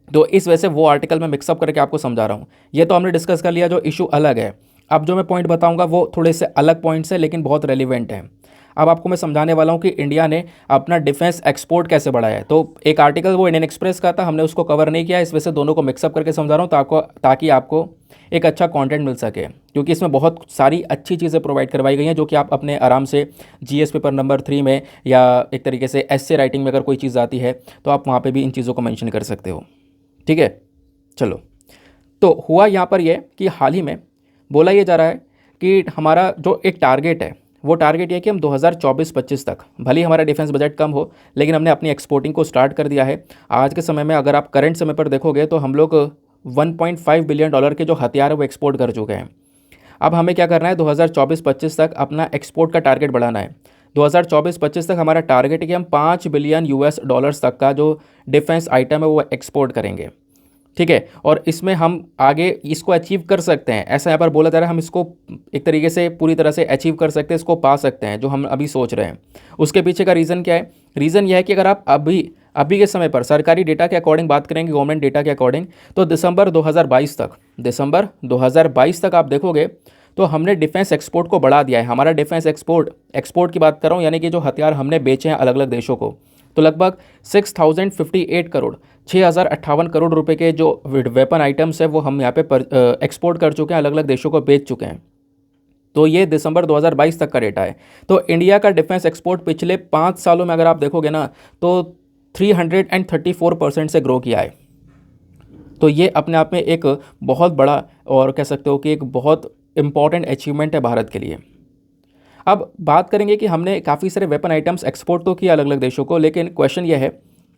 तो इस वजह से वो आर्टिकल मैं मिक्सअप करके आपको समझा रहा हूँ। ये तो हमने डिस्कस कर लिया, जो इशू अलग है। अब जो मैं पॉइंट बताऊँगा वो थोड़े से अलग पॉइंट्स है, लेकिन बहुत रेलिवेंट है। अब आपको मैं समझाने वाला हूँ कि इंडिया ने अपना डिफेंस एक्सपोर्ट कैसे बढ़ाया है। तो एक आर्टिकल वो इंडियन एक्सप्रेस का था, हमने उसको कवर नहीं किया, इस वजह से दोनों को मिक्सअप करके समझा रहा हूँ ताकि आपको एक अच्छा कंटेंट मिल सके, क्योंकि इसमें बहुत सारी अच्छी चीज़ें प्रोवाइड करवाई गई हैं, जो कि आप अपने आराम से जीएस पेपर नंबर 3 में, या एक तरीके से एस्से राइटिंग में अगर कोई चीज़ आती है तो आप वहाँ पर भी इन चीज़ों को मैंशन कर सकते हो। ठीक है, चलो। तो हुआ यहाँ पर यह कि हाल ही में बोला ये जा रहा है कि हमारा जो एक टारगेट है, वो टारगेट ये है कि हम 2024-25 तक, भले ही हमारा डिफेंस बजट कम हो, लेकिन हमने अपनी एक्सपोर्टिंग को स्टार्ट कर दिया है। आज के समय में अगर आप करंट समय पर देखोगे तो हम लोग 1.5 बिलियन डॉलर के जो हथियार है वो एक्सपोर्ट कर चुके हैं। अब हमें क्या करना है, 2024-25 तक अपना एक्सपोर्ट का टारगेट बढ़ाना है। 2024-25 तक हमारा टारगेट है कि हम 5 बिलियन यूएस डॉलर्स तक का जो डिफेंस आइटम है वो एक्सपोर्ट करेंगे। ठीक है, और इसमें हम आगे इसको अचीव कर सकते हैं, ऐसा यहाँ पर बोला जा रहा है। हम इसको एक तरीके से पूरी तरह से अचीव कर सकते हैं, इसको पा सकते हैं, जो हम अभी सोच रहे हैं। उसके पीछे का रीज़न क्या है? रीज़न यह है कि अगर आप अभी के समय पर सरकारी डेटा के अकॉर्डिंग बात करेंगे, गवर्नमेंट डेटा के अकॉर्डिंग, तो दिसंबर 2022 तक आप देखोगे तो हमने डिफेंस एक्सपोर्ट को बढ़ा दिया है। हमारा डिफेंस एक्सपोर्ट की बात कर रहा हूँ, यानी कि जो हथियार हमने बेचे हैं अलग अलग देशों को, तो लगभग 6058 करोड़ 6058 करोड़ रुपए के जो वेपन आइटम्स है वो हम यहाँ पे एक्सपोर्ट कर चुके हैं, अलग अलग देशों को बेच चुके हैं। तो ये दिसंबर 2022 तक का डेटा है। तो इंडिया का डिफेंस एक्सपोर्ट पिछले 5 सालों में अगर आप देखोगे ना, तो 334% से ग्रो किया है। तो ये अपने आप में एक बहुत बड़ा, और कह सकते हो कि एक बहुत इम्पॉर्टेंट अचीवमेंट है भारत के लिए। अब बात करेंगे कि हमने काफ़ी सारे वेपन आइटम्स एक्सपोर्ट तो किया अलग अलग देशों को, लेकिन क्वेश्चन ये है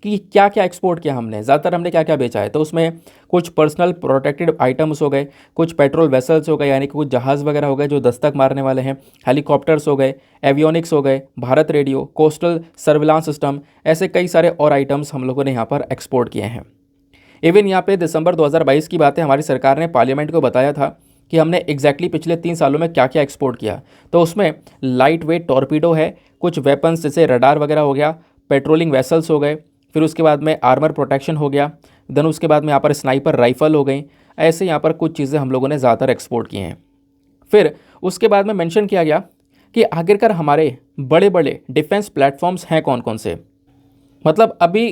कि क्या क्या एक्सपोर्ट किया हमने, ज़्यादातर हमने क्या क्या बेचा है। तो उसमें कुछ पर्सनल प्रोटेक्टेड आइटम्स हो गए, कुछ पेट्रोल वेसल्स हो गए, यानी कि कुछ जहाज़ वगैरह हो गए जो दस्तक मारने वाले हैं, हेलीकॉप्टर्स हो गए, एवियोनिक्स हो गए, Bharat radio, coastal surveillance system, ऐसे कई सारे और आइटम्स हम लोगों ने यहाँ पर एक्सपोर्ट किए हैं। इवन यहाँ पे दिसंबर 2022 की बात है, हमारी सरकार ने पार्लियामेंट को बताया था कि हमने एग्जैक्टली पिछले 3 सालों में क्या क्या एक्सपोर्ट किया। तो उसमें लाइट वेट टॉर्पीडो है, कुछ वेपन्स जैसे रडार वगैरह हो गया, पेट्रोलिंग वेसल्स हो गए, फिर उसके बाद में आर्मर प्रोटेक्शन हो गया, देन उसके बाद में यहाँ पर स्नाइपर राइफल हो गई। ऐसे यहाँ पर कुछ चीज़ें हम लोगों ने ज़्यादातर एक्सपोर्ट की हैं। फिर उसके बाद में मेंशन किया गया कि आखिरकार हमारे बड़े बड़े डिफेंस प्लेटफॉर्म्स हैं कौन कौन से, मतलब अभी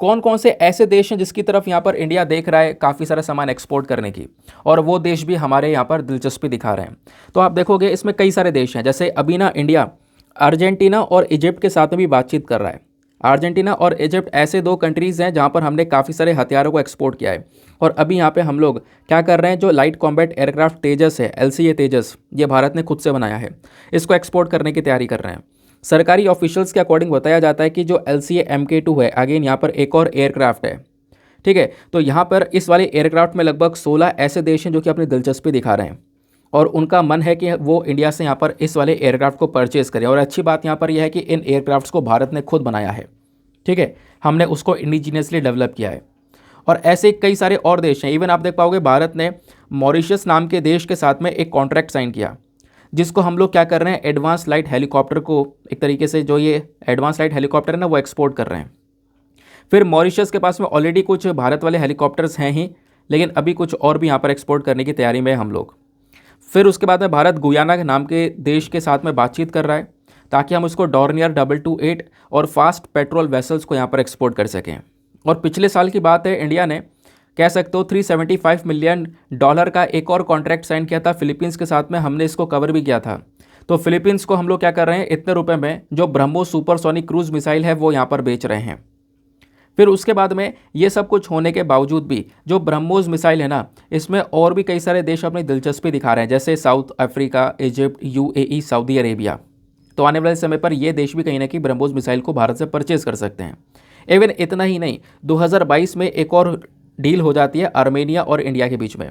कौन कौन से ऐसे देश हैं जिसकी तरफ यहाँ पर इंडिया देख रहा है काफ़ी सारा सामान एक्सपोर्ट करने की, और वो देश भी हमारे यहाँ पर दिलचस्पी दिखा रहे हैं। तो आप देखोगे इसमें कई सारे देश हैं, जैसे अभी ना इंडिया अर्जेंटीना और इजिप्ट के साथ में भी बातचीत कर रहा है। अर्जेंटीना और इजिप्ट ऐसे दो कंट्रीज़ हैं जहाँ पर हमने काफ़ी सारे हथियारों को एक्सपोर्ट किया है। और अभी यहाँ पे हम लोग क्या कर रहे हैं, जो लाइट कॉम्बैट एयरक्राफ्ट तेजस है, LCA तेजस, ये भारत ने खुद से बनाया है, इसको एक्सपोर्ट करने की तैयारी कर रहे हैं। सरकारी ऑफिशियल्स के अकॉर्डिंग बताया जाता है कि जो LCA MK2 है, अगेन यहाँ पर एक और एयरक्राफ्ट है, ठीक है। तो यहाँ पर इस वाले एयरक्राफ्ट में लगभग 16 ऐसे देश हैं जो कि अपनी दिलचस्पी दिखा रहे हैं, और उनका मन है कि वो इंडिया से यहाँ पर इस वाले एयरक्राफ्ट को परचेज़ करें। और अच्छी बात यहाँ पर यह है कि इन एयरक्राफ्ट्स को भारत ने खुद बनाया है, ठीक है, हमने उसको इंडिजीनियसली डेवलप किया है। और ऐसे कई सारे और देश हैं। इवन आप देख पाओगे भारत ने मॉरिशस नाम के देश के साथ में एक कॉन्ट्रैक्ट साइन किया, जिसको हम लोग क्या कर रहे हैं, एडवांस लाइट हेलीकॉप्टर को एक तरीके से, जो ये एडवांस लाइट हेलीकॉप्टर है ना, वो एक्सपोर्ट कर रहे हैं। फिर मॉरिशस के पास में ऑलरेडी कुछ भारत वाले हेलीकॉप्टर्स हैं ही, लेकिन अभी कुछ और भी यहाँ पर एक्सपोर्ट करने की तैयारी में हम लोग। फिर उसके बाद में भारत गुयाना के नाम के देश के साथ में बातचीत कर रहा है, ताकि हम उसको डॉर्नियर 228 और फास्ट पेट्रोल वेसल्स को यहाँ पर एक्सपोर्ट कर सकें। और पिछले साल की बात है, इंडिया ने कह सकते हो $375 मिलियन का एक और कॉन्ट्रैक्ट साइन किया था फिलीपींस के साथ में, हमने इसको कवर भी किया था। तो फिलीपींस को हम लोग क्या कर रहे हैं, इतने रुपए में जो ब्रह्मोस सुपरसोनिक क्रूज मिसाइल है वो यहाँ पर बेच रहे हैं। फिर उसके बाद में ये सब कुछ होने के बावजूद भी जो ब्रह्मोस मिसाइल है ना, इसमें और भी कई सारे देश अपनी दिलचस्पी दिखा रहे हैं, जैसे south Africa, Egypt, UAE, Saudi Arabia. तो आने वाले समय पर ये देश भी कहीं ना कहीं ब्रह्मोस मिसाइल को भारत से परचेज कर सकते हैं। इवन इतना ही नहीं, 2022 में एक और डील हो जाती है आर्मेनिया और इंडिया के बीच में।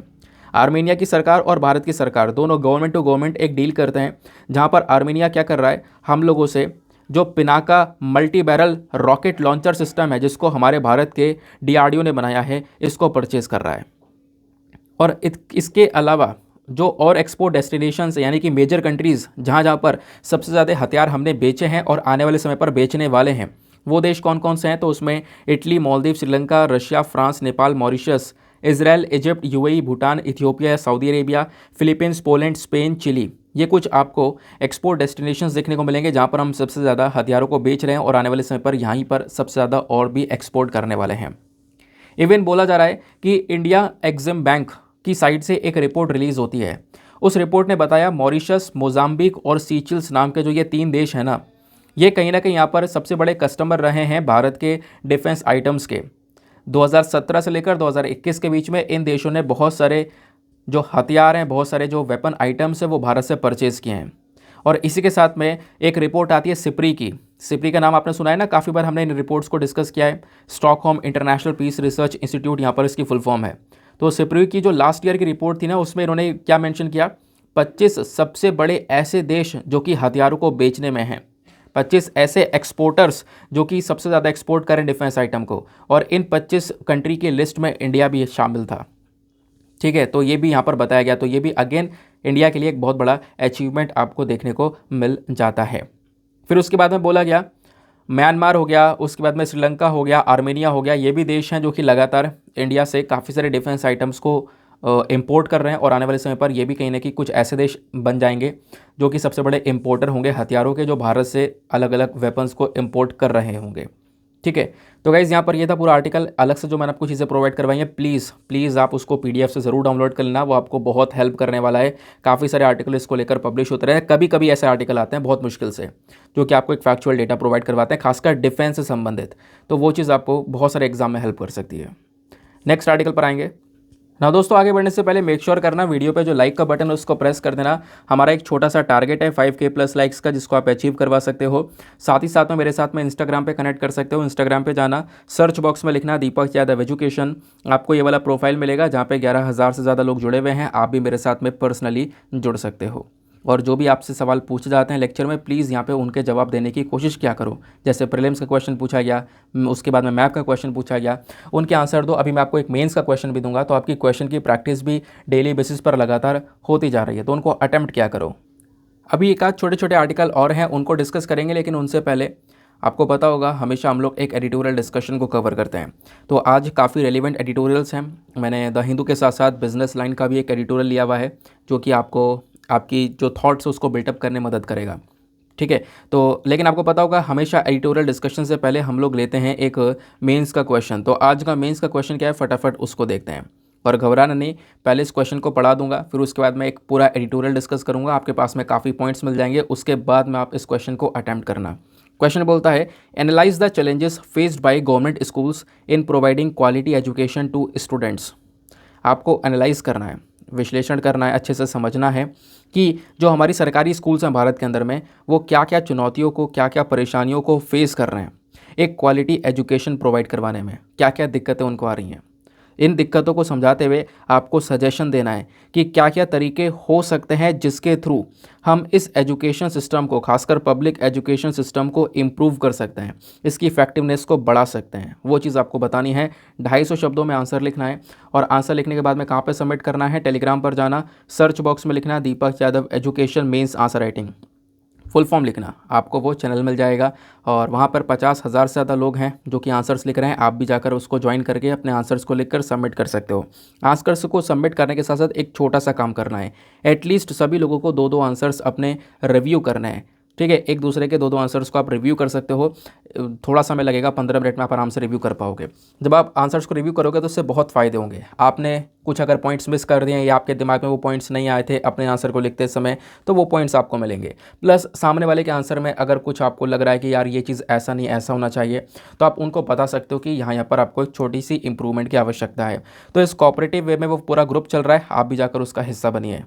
आर्मेनिया की सरकार और भारत की सरकार दोनों गवर्नमेंट टू गवर्नमेंट एक डील करते हैं, जहां पर आर्मेनिया क्या कर रहा है, हम लोगों से जो Pinaka multi barrel rocket launcher system है, जिसको हमारे भारत के DRDO ने बनाया है, इसको परचेज कर रहा है। और इसके अलावा जो और एक्सपोर्ट डेस्टिनेशंस यानी कि मेजर कंट्रीज़ जहाँ जहाँ पर सबसे ज़्यादा हथियार हमने बेचे हैं और आने वाले समय पर बेचने वाले हैं, वो देश कौन कौन से हैं, तो उसमें Italy, Maldives, Sri Lanka, Russia, France, Nepal, Mauritius, Israel, Egypt, UAE, Bhutan, Ethiopia, Saudi Arabia, Philippines, Poland, Spain, Chile, ये कुछ आपको एक्सपोर्ट डेस्टिनेशंस देखने को मिलेंगे जहाँ पर हम सबसे ज़्यादा हथियारों को बेच रहे हैं और आने वाले समय पर यहीं पर सबसे ज़्यादा और भी एक्सपोर्ट करने वाले हैं। इवन बोला जा रहा है कि इंडिया एग्जिम बैंक की साइड से एक रिपोर्ट रिलीज़ होती है, उस रिपोर्ट ने बताया मॉरिशस, मोजाम्बिक और सीचिल्स नाम के जो ये 3 देश हैं ना, ये कहीं ना कहीं यहाँ पर सबसे बड़े कस्टमर रहे हैं भारत के डिफेंस आइटम्स के। 2017 से लेकर 2021 के बीच में इन देशों ने बहुत सारे जो हथियार हैं, बहुत सारे जो वेपन आइटम्स हैं, वो भारत से परचेज़ किए हैं। और इसी के साथ में एक रिपोर्ट आती है सिप्री की। सिप्री का नाम आपने सुना है ना, काफ़ी बार हमने इन रिपोर्ट्स को डिस्कस किया है। Stockholm international peace research institute यहाँ पर इसकी फुल फॉर्म है। तो सिप्री की जो लास्ट ईयर की रिपोर्ट थी ना, उसमें इन्होंने क्या मेंशन किया, 25 सबसे बड़े ऐसे देश जो कि हथियारों को बेचने में हैं, 25 ऐसे एक्सपोर्टर्स जो कि सबसे ज़्यादा एक्सपोर्ट करें डिफेंस आइटम को, और इन 25 कंट्री की लिस्ट में इंडिया भी शामिल था, ठीक है। तो ये भी यहाँ पर बताया गया। तो ये भी अगेन इंडिया के लिए एक बहुत बड़ा अचीवमेंट आपको देखने को मिल जाता है। फिर उसके बाद में बोला गया म्यांमार हो गया, उसके बाद में श्रीलंका हो गया, आर्मेनिया हो गया, ये भी देश हैं जो कि लगातार इंडिया से काफ़ी सारे डिफेंस आइटम्स को इंपोर्ट कर रहे हैं, और आने वाले समय पर ये भी कहीं ना कहीं कुछ ऐसे देश बन जाएंगे जो कि सबसे बड़े इंपोर्टर होंगे हथियारों के, जो भारत से अलग अलग वेपन्स को इंपोर्ट कर रहे होंगे, ठीक है। तो गाइज़ यहाँ पर ये था पूरा आर्टिकल, अलग से जो मैंने आपको चीज़ें प्रोवाइड करवाई हैं, प्लीज़ आप उसको PDF से ज़रूर डाउनलोड कर लेना, वो आपको बहुत हेल्प करने वाला है। काफ़ी सारे आर्टिकल इसको लेकर पब्लिश होते रहे, कभी कभी ऐसे आर्टिकल आते हैं बहुत मुश्किल से, जो कि आपको एक फैक्चुअल डेटा प्रोवाइड करवाते हैं, खासकर डिफेंस से संबंधित। तो वो चीज़ आपको बहुत सारे एग्जाम में हेल्प कर सकती है। नेक्स्ट आर्टिकल पर आएंगे ना दोस्तों। आगे बढ़ने से पहले मेक श्योर करना वीडियो पे जो लाइक का बटन है उसको प्रेस कर देना। हमारा एक छोटा सा टारगेट है 5K प्लस लाइक्स का, जिसको आप अचीव करवा सकते हो। साथ ही साथ में मेरे साथ में इंस्टाग्राम पे कनेक्ट कर सकते हो। इंस्टाग्राम पे जाना, सर्च बॉक्स में लिखना दीपक यादव एजुकेशन, आपको ये वाला प्रोफाइल मिलेगा जहाँ पे 11,000 से ज़्यादा लोग जुड़े हुए हैं। आप भी मेरे साथ में पर्सनली जुड़ सकते हो, और जो भी आपसे सवाल पूछे जाते हैं लेक्चर में, प्लीज़ यहाँ पे उनके जवाब देने की कोशिश क्या करो। जैसे प्रीलिम्स का क्वेश्चन पूछा गया, उसके बाद में मैथ का क्वेश्चन पूछा गया, उनके आंसर दो। अभी मैं आपको एक मेंस का क्वेश्चन भी दूंगा, तो आपकी क्वेश्चन की प्रैक्टिस भी डेली बेसिस पर लगातार होती जा रही है, तो उनको अटैम्प्ट क्या करो। अभी एक आध छोटे छोटे आर्टिकल और हैं, उनको डिस्कस करेंगे, लेकिन उनसे पहले आपको पता होगा हमेशा हम लोग एक एडिटोरियल डिस्कशन को कवर करते हैं। तो आज काफ़ी रेलिवेंट एडिटोरियल्स हैं। मैंने द हिंदू के साथ साथ बिजनेस लाइन का भी एक एडिटोरियल लिया हुआ है जो कि आपको आपकी जो थॉट्स है उसको बिल्टअप करने में मदद करेगा। ठीक है, तो लेकिन आपको पता होगा हमेशा एडिटोरियल डिस्कशन से पहले हम लोग लेते हैं एक मेंस का क्वेश्चन। तो आज का मेंस का क्वेश्चन क्या है, फटाफट उसको देखते हैं। और घबराना नहीं, पहले इस क्वेश्चन को पढ़ा दूंगा, फिर उसके बाद मैं एक पूरा एडिटोरियल डिस्कस करूंगा, आपके पास में काफ़ी पॉइंट्स मिल जाएंगे, उसके बाद में आप इस क्वेश्चन को अटैम्प्ट करना। क्वेश्चन बोलता है, analyse the challenges faced by government schools in providing quality education to students. आपको एनालाइज करना है, विश्लेषण करना है, अच्छे से समझना है कि जो हमारी सरकारी स्कूल्स हैं भारत के अंदर में वो क्या क्या चुनौतियों को, क्या क्या परेशानियों को फेस कर रहे हैं, एक क्वालिटी एजुकेशन प्रोवाइड करवाने में क्या क्या दिक्कतें उनको आ रही हैं। इन दिक्कतों को समझाते हुए आपको सजेशन देना है कि क्या क्या तरीके हो सकते हैं जिसके थ्रू हम इस एजुकेशन सिस्टम को, खासकर पब्लिक एजुकेशन सिस्टम को इम्प्रूव कर सकते हैं, इसकी इफेक्टिवनेस को बढ़ा सकते हैं। वो चीज़ आपको बतानी है। 250 शब्दों में आंसर लिखना है और आंसर लिखने के बाद में कहाँ पे सबमिट करना है, टेलीग्राम पर जाना, सर्च बॉक्स में लिखना Deepak Yadav education mains answer writing, full form लिखना, आपको वो चैनल मिल जाएगा। और वहाँ पर 50,000 से ज़्यादा लोग हैं जो कि आंसर्स लिख रहे हैं। आप भी जाकर उसको ज्वाइन करके अपने आंसर्स को लिखकर सबमिट कर सकते हो। आंसर्स को सबमिट करने के साथ साथ एक छोटा सा काम करना है, एटलीस्ट सभी लोगों को 2-2 आंसर्स अपने रिव्यू करने हैं। ठीक है, एक दूसरे के 2-2 आंसर्स को आप रिव्यू कर सकते हो। थोड़ा समय लगेगा, 15 मिनट में आप आराम से रिव्यू कर पाओगे। जब आप आंसर्स को रिव्यू करोगे तो उससे बहुत फ़ायदे होंगे। आपने कुछ अगर पॉइंट्स मिस कर दिए या आपके दिमाग में वो पॉइंट्स नहीं आए थे अपने आंसर को लिखते समय, तो वो पॉइंट्स आपको मिलेंगे। प्लस सामने वाले के आंसर में अगर कुछ आपको लग रहा है कि यार ये चीज़ ऐसा नहीं, ऐसा होना चाहिए, तो आप उनको बता सकते हो कि यहाँ पर आपको एक छोटी सी इंप्रूवमेंट की आवश्यकता है। तो इस कोऑपरेटिव वे में वो पूरा ग्रुप चल रहा है, आप भी जाकर उसका हिस्सा बनिए।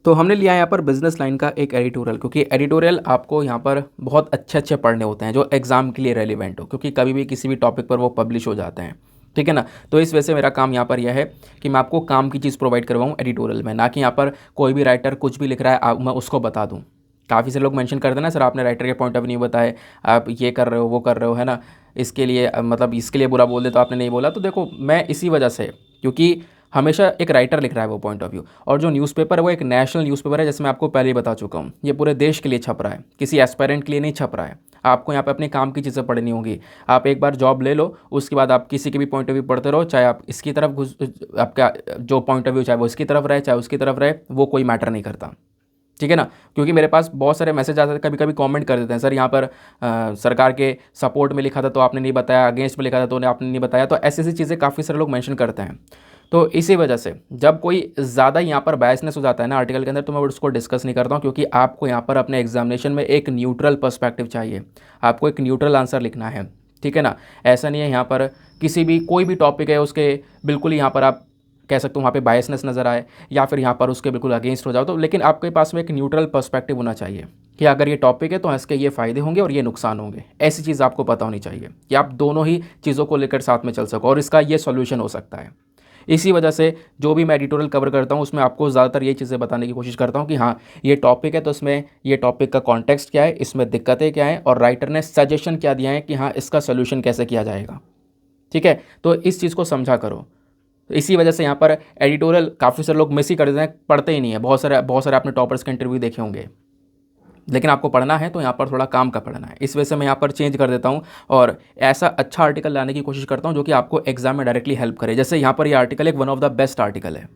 तो हमने लिया यहाँ पर बिजनेस लाइन का एक एडिटोरियल, क्योंकि एडिटोरियल आपको यहाँ पर बहुत अच्छे अच्छे पढ़ने होते हैं जो एग्जाम के लिए रेलिवेंट हो, क्योंकि कभी भी किसी भी टॉपिक पर वो पब्लिश हो जाते हैं। ठीक है ना। तो इस वजह से मेरा काम यहाँ पर यह है कि मैं आपको काम की चीज़ प्रोवाइड करवाऊँ एडिटोरियल में, ना कि यहाँ पर कोई भी राइटर कुछ भी लिख रहा है मैं उसको बता दूँ। काफ़ी से लोग मेंशन करते हैं ना, सर आपने राइटर के पॉइंट ऑफ व्यू नहीं बताए, आप ये कर रहे हो, वो कर रहे हो, है ना, इसके लिए मतलब इसके लिए बुरा बोल दे तो आपने नहीं बोला। तो देखो मैं इसी वजह से, क्योंकि हमेशा एक राइटर लिख रहा है वो पॉइंट ऑफ व्यू, और जो न्यूज़पेपर है वो एक नेशनल न्यूज़पेपर है, जैसे मैं आपको पहले ही बता चुका हूँ, ये पूरे देश के लिए छप रहा है, किसी एस्पायरेंट के लिए नहीं छप रहा है। आपको यहाँ पे अपने काम की चीज़ें पढ़नी होंगी। आप एक बार जॉब ले लो, उसके बाद आप किसी के भी पॉइंट ऑफ व्यू पढ़ते रहो, चाहे आप इसकी तरफ घुस, आपका जो पॉइंट ऑफ व्यू चाहे वो इसकी तरफ रहे चाहे उसकी तरफ रहे, वो कोई मैटर नहीं करता। ठीक है ना। क्योंकि मेरे पास बहुत सारे मैसेज आते हैं, कभी कभी कमेंट कर देते हैं, सर यहाँ पर सरकार के सपोर्ट में लिखा था तो आपने नहीं बताया, अगेंस्ट में लिखा था तो आपने नहीं बताया। तो ऐसी ऐसी चीज़ें काफ़ी सारे लोग मेंशन करते हैं। तो इसी वजह से जब कोई ज़्यादा यहाँ पर बायसनेस हो जाता है ना आर्टिकल के अंदर, तो मैं उसको डिस्कस नहीं करता हूँ, क्योंकि आपको यहाँ पर अपने एग्जामिनेशन में एक न्यूट्रल पर्सपेक्टिव चाहिए, आपको एक न्यूट्रल आंसर लिखना है। ठीक है ना। ऐसा नहीं है यहाँ पर किसी भी कोई भी टॉपिक है उसके बिल्कुल यहाँ पर आप कह सकते हो वहाँ पे बायसनेस नज़र आए, या फिर यहाँ पर उसके बिल्कुल अगेंस्ट हो जाओ। तो लेकिन आपके पास में एक न्यूट्रल पर्सपेक्टिव होना चाहिए कि अगर ये टॉपिक है तो इसके ये फ़ायदे होंगे और ये नुकसान होंगे। ऐसी चीज़ आपको पता होनी चाहिए कि आप दोनों ही चीज़ों को लेकर साथ में चल सको और इसका ये सॉल्यूशन हो सकता है। इसी वजह से जो भी मैं एडिटोरियल कवर करता हूँ उसमें आपको ज़्यादातर ये चीज़ें बताने की कोशिश करता हूँ कि हाँ ये टॉपिक है तो इसमें ये टॉपिक का कॉन्टेक्स्ट क्या है, इसमें दिक्कतें क्या हैं, और राइटर ने सजेशन क्या दिया है कि हाँ इसका सोल्यूशन कैसे किया जाएगा। ठीक है, तो इस चीज़ को समझा करो। इसी वजह से यहाँ पर एडिटोरियल काफ़ी सारे लोग मिस ही कर देते हैं, पढ़ते ही नहीं है। बहुत सारे आपने टॉपर्स के इंटरव्यू देखे होंगे, लेकिन आपको पढ़ना है तो यहाँ पर थोड़ा काम का पढ़ना है। इस वजह से मैं यहाँ पर चेंज कर देता हूँ और ऐसा अच्छा आर्टिकल लाने की कोशिश करता हूँ जो कि आपको एग्जाम में डायरेक्टली हेल्प करे। जैसे यहाँ पर ये आर्टिकल एक one of the best article है,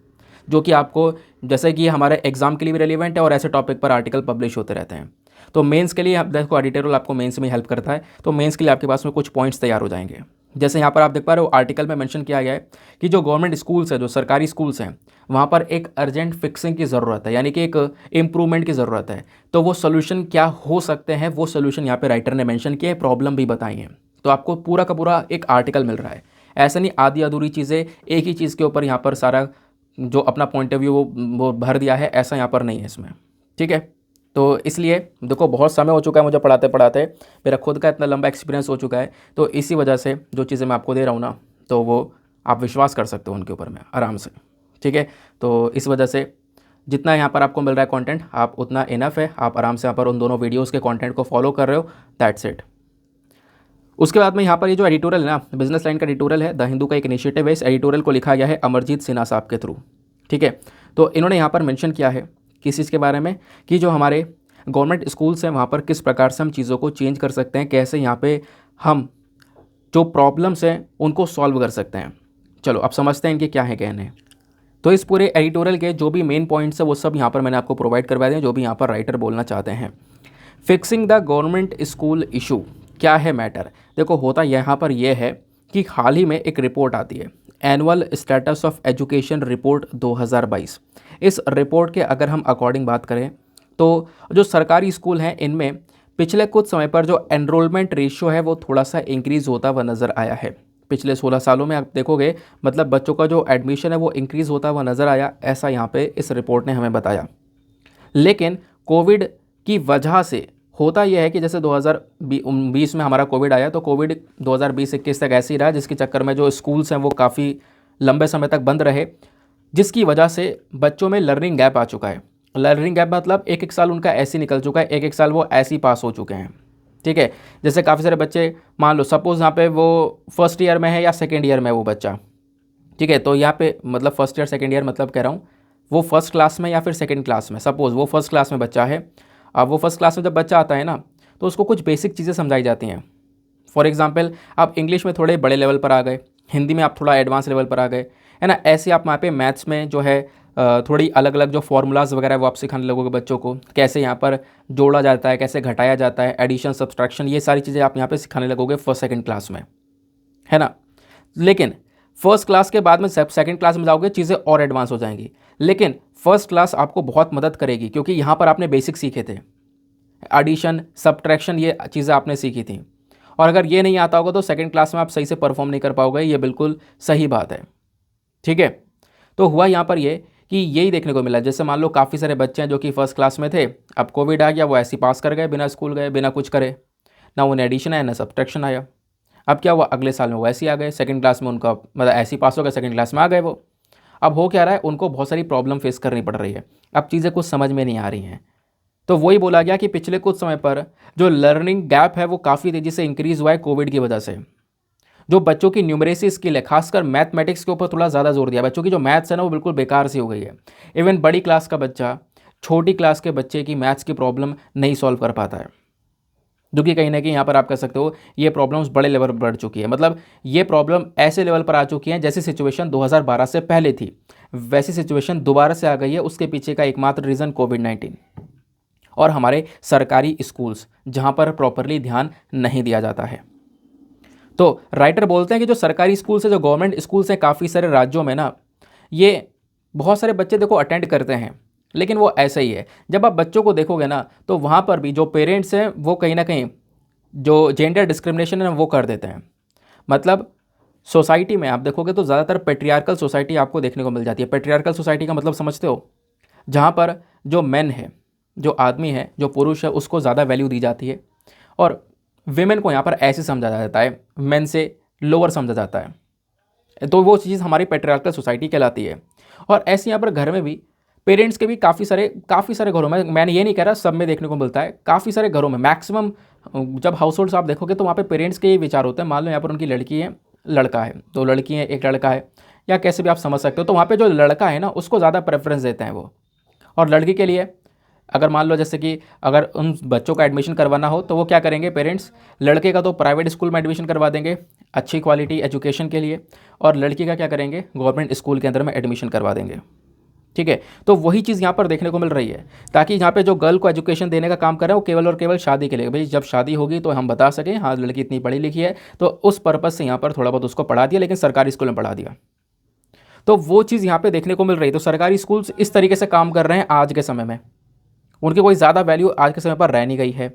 जो कि आपको, जैसे कि हमारे एग्जाम के लिए भी रेलिवेंट है और ऐसे टॉपिक पर आर्टिकल पब्लिश होते रहते हैं। तो मेंस के लिए आप देखो एडिटोरियल आपको मेंस में हेल्प करता है, तो मेंस के लिए आपके पास में कुछ पॉइंट्स तैयार हो जाएंगे। जैसे यहाँ पर आप देख पा रहे हो आर्टिकल में मेंशन किया गया है कि जो गवर्नमेंट स्कूल्स है, जो सरकारी स्कूल्स हैं, वहाँ पर एक अर्जेंट फिक्सिंग की ज़रूरत है, यानी कि एक इम्प्रूवमेंट की ज़रूरत है। तो वो सोल्यूशन क्या हो सकते हैं, वो सोल्यूशन यहाँ पे राइटर ने मेंशन किए, प्रॉब्लम भी बताई है। तो आपको पूरा का पूरा एक आर्टिकल मिल रहा है। ऐसा नहीं आधी अधूरी चीज़ें एक ही चीज़ के ऊपर यहाँ पर सारा जो अपना पॉइंट ऑफ व्यू वो भर दिया है, ऐसा यहाँ पर नहीं है इसमें। ठीक है, तो इसलिए देखो बहुत समय हो चुका है मुझे पढ़ाते पढ़ाते, मेरा खुद का इतना लंबा एक्सपीरियंस हो चुका है। तो इसी वजह से जो चीज़ें मैं आपको दे रहा हूँ ना, तो वो आप विश्वास कर सकते हो उनके ऊपर में आराम से। ठीक है, तो इस वजह से जितना यहाँ पर आपको मिल रहा है कंटेंट, आप उतना इनफ है। आप आराम से यहाँ पर उन दोनों वीडियोज़ के कंटेंट को फॉलो कर रहे हो, दैट्स इट। उसके बाद में यहाँ पर ये जो एडिटोरियल है ना, बिजनेस लाइन का एडिटोरियल है, द हिंदू का एक इनिशिएटिव है। इस एडिटोरियल को लिखा गया है अमरजीत सिन्हा साहब के थ्रू। ठीक है, तो इन्होंने यहाँ पर मेंशन किया है किस चीज़ के बारे में, कि जो हमारे गवर्नमेंट स्कूल्स हैं वहाँ पर किस प्रकार से हम चीज़ों को चेंज कर सकते हैं, कैसे यहाँ पे हम जो प्रॉब्लम्स हैं उनको सॉल्व कर सकते हैं। चलो अब समझते हैं इनके क्या है कहने। तो इस पूरे एडिटोरियल के जो भी मेन पॉइंट्स है वो सब यहाँ पर मैंने आपको प्रोवाइड करवा दिए, जो भी यहाँ पर राइटर बोलना चाहते हैं। Fixing the government school issue, क्या है मैटर। देखो होता यहाँ पर यह है कि हाल ही में एक रिपोर्ट आती है, annual status of education report 2022। इस रिपोर्ट के अगर हम अकॉर्डिंग बात करें तो जो सरकारी स्कूल हैं इनमें पिछले कुछ समय पर जो एनरोलमेंट रेशियो है वो थोड़ा सा इंक्रीज़ होता हुआ नज़र आया है। पिछले 16 सालों में आप देखोगे मतलब बच्चों का जो एडमिशन है वो इंक्रीज़ होता हुआ नज़र आया, ऐसा यहाँ पे इस रिपोर्ट ने हमें बताया। लेकिन कोविड की वजह से होता यह है कि जैसे 2020 में हमारा कोविड आया तो कोविड 2020-21 तक ऐसे ही रहा, जिसके चक्कर में जो स्कूल्स हैं वो काफ़ी लंबे समय तक बंद रहे, जिसकी वजह से बच्चों में लर्निंग गैप आ चुका है। लर्निंग गैप मतलब एक एक साल उनका ऐसे निकल चुका है, एक एक साल वो ऐसे ही पास हो चुके हैं। ठीक है, जैसे काफ़ी सारे बच्चे मान लो सपोज़ यहाँ पे वो फर्स्ट ईयर में है या सेकेंड ईयर में है वो बच्चा, ठीक है, तो यहाँ पे मतलब फर्स्ट ईयर सेकेंड ईयर मतलब कह रहा हूँ वो फर्स्ट क्लास में या फिर सेकेंड क्लास में, सपोज़ वो फर्स्ट क्लास में बच्चा है। अब वो फर्स्ट क्लास में जब बच्चा आता है ना तो उसको कुछ बेसिक चीज़ें समझाई जाती हैं। फॉर एग्जांपल आप इंग्लिश में थोड़े बड़े लेवल पर आ गए, हिंदी में आप थोड़ा एडवांस लेवल पर आ गए, है ना। ऐसे आप वहाँ पे मैथ्स में जो है थोड़ी अलग अलग जो फार्मूलाज वगैरह वो आप सिखाने लगोगे बच्चों को, कैसे यहाँ पर जोड़ा जाता है, कैसे घटाया जाता है, एडिशन सब्सट्रैक्शन, ये सारी चीज़ें आप यहाँ पे सिखाने लगोगे फर्स्ट सेकंड क्लास में, है ना। लेकिन फर्स्ट क्लास के बाद में सेकंड क्लास में जाओगे चीज़ें और एडवांस हो जाएंगी, लेकिन फर्स्ट क्लास आपको बहुत मदद करेगी क्योंकि यहाँ पर आपने बेसिक सीखे थे, एडिशन सब्ट्रैक्शन ये चीज़ें आपने सीखी थी। और अगर ये नहीं आता होगा तो सेकंड क्लास में आप सही से परफॉर्म नहीं कर पाओगे, ये बिल्कुल सही बात है। ठीक है, तो हुआ यहाँ पर ये कि यही देखने को मिला, जैसे मान लो काफ़ी सारे बच्चे हैं जो कि फर्स्ट क्लास में थे, अब कोविड आ गया, वो ऐसे ही पास कर गए बिना स्कूल गए, बिना कुछ करे, ना उन्हें एडिशन आया ना सब्ट्रैक्शन आया। अब क्या हुआ, अगले साल में वो ऐसे ही आ गए, सेकंड क्लास में उनका मतलब ऐसे ही पास हो गए, सेकंड क्लास में आ गए वो। अब हो क्या रहा है, उनको बहुत सारी प्रॉब्लम फेस करनी पड़ रही है, अब चीज़ें कुछ समझ में नहीं आ रही हैं। तो वही बोला गया कि पिछले कुछ समय पर जो लर्निंग गैप है वो काफ़ी तेज़ी से इंक्रीज़ हुआ है कोविड की वजह से। जो बच्चों की न्यूमरेसी स्किल है, खासकर मैथमेटिक्स के ऊपर थोड़ा ज़्यादा जोर दिया, बच्चों की जो मैथ्स है ना वो बिल्कुल बेकार सी हो गई है। इवन बड़ी क्लास का बच्चा, छोटी क्लास के बच्चे की मैथ्स की प्रॉब्लम नहीं सॉल्व कर पाता है, जो कि कहीं ना कहीं यहाँ पर आप कह सकते हो ये प्रॉब्लम्स बड़े लेवल पर बढ़ चुकी है। मतलब ये प्रॉब्लम ऐसे लेवल पर आ चुकी है जैसी सिचुएशन 2012 से पहले थी वैसी सिचुएशन दोबारा से आ गई है। उसके पीछे का एकमात्र रीज़न कोविड-19 और हमारे सरकारी स्कूल्स जहाँ पर प्रॉपरली ध्यान नहीं दिया जाता है। तो राइटर बोलते हैं कि जो सरकारी स्कूल्स है, जो गवर्नमेंट स्कूल्स हैं काफ़ी सारे राज्यों में ना, ये बहुत सारे बच्चे देखो अटेंड करते हैं, लेकिन वो ऐसा ही है। जब आप बच्चों को देखोगे ना तो वहाँ पर भी जो पेरेंट्स हैं वो कहीं ना कहीं जो जेंडर डिस्क्रिमिनेशन है वो कर देते हैं। मतलब सोसाइटी में आप देखोगे तो ज़्यादातर पेट्रियार्कल सोसाइटी आपको देखने को मिल जाती है। पेट्रियार्कल सोसाइटी का मतलब समझते हो, जहाँ पर जो मेन है, जो आदमी है, जो पुरुष है, उसको ज़्यादा वैल्यू दी जाती है और विमेन को यहाँ पर ऐसे समझा जाता है, मेन से लोअर समझा जाता है। तो वो चीज़ हमारी पेट्रियार्कल सोसाइटी कहलाती है। और ऐसे यहाँ पर घर में भी पेरेंट्स के भी काफ़ी सारे घरों में, मैंने ये नहीं कह रहा सब में देखने को मिलता है, काफ़ी सारे घरों में मैक्सिमम जब हाउस होल्ड्स आप देखोगे तो वहाँ पे पेरेंट्स के ये विचार होते हैं। मान लो यहाँ पर उनकी लड़की है, लड़का है, दो लड़की हैं एक लड़का है, या कैसे भी आप समझ सकते हो, तो वहाँ पे जो लड़का है ना उसको ज़्यादा प्रेफरेंस देते हैं वो। और लड़की के लिए अगर मान लो जैसे कि अगर उन बच्चों का एडमिशन करवाना हो तो वो क्या करेंगे पेरेंट्स, लड़के का तो प्राइवेट स्कूल में एडमिशन करवा देंगे अच्छी क्वालिटी एजुकेशन के लिए, और लड़की का क्या करेंगे गवर्नमेंट स्कूल के अंदर में एडमिशन करवा देंगे। ठीक है, तो वही चीज़ यहाँ पर देखने को मिल रही है, ताकि यहाँ पे जो गर्ल को एजुकेशन देने का काम कर रहा है वो केवल और केवल शादी के लिए, भाई जब शादी होगी तो हम बता सकें हाँ लड़की इतनी पढ़ी लिखी है, तो उस पर्पज़ से यहाँ पर थोड़ा बहुत उसको पढ़ा दिया, लेकिन सरकारी स्कूल में पढ़ा दिया। तो वो चीज़ यहाँ पे देखने को मिल रही है। तो सरकारी स्कूल्स इस तरीके से काम कर रहे हैं आज के समय में, उनकी कोई ज़्यादा वैल्यू आज के समय पर रह नहीं गई है।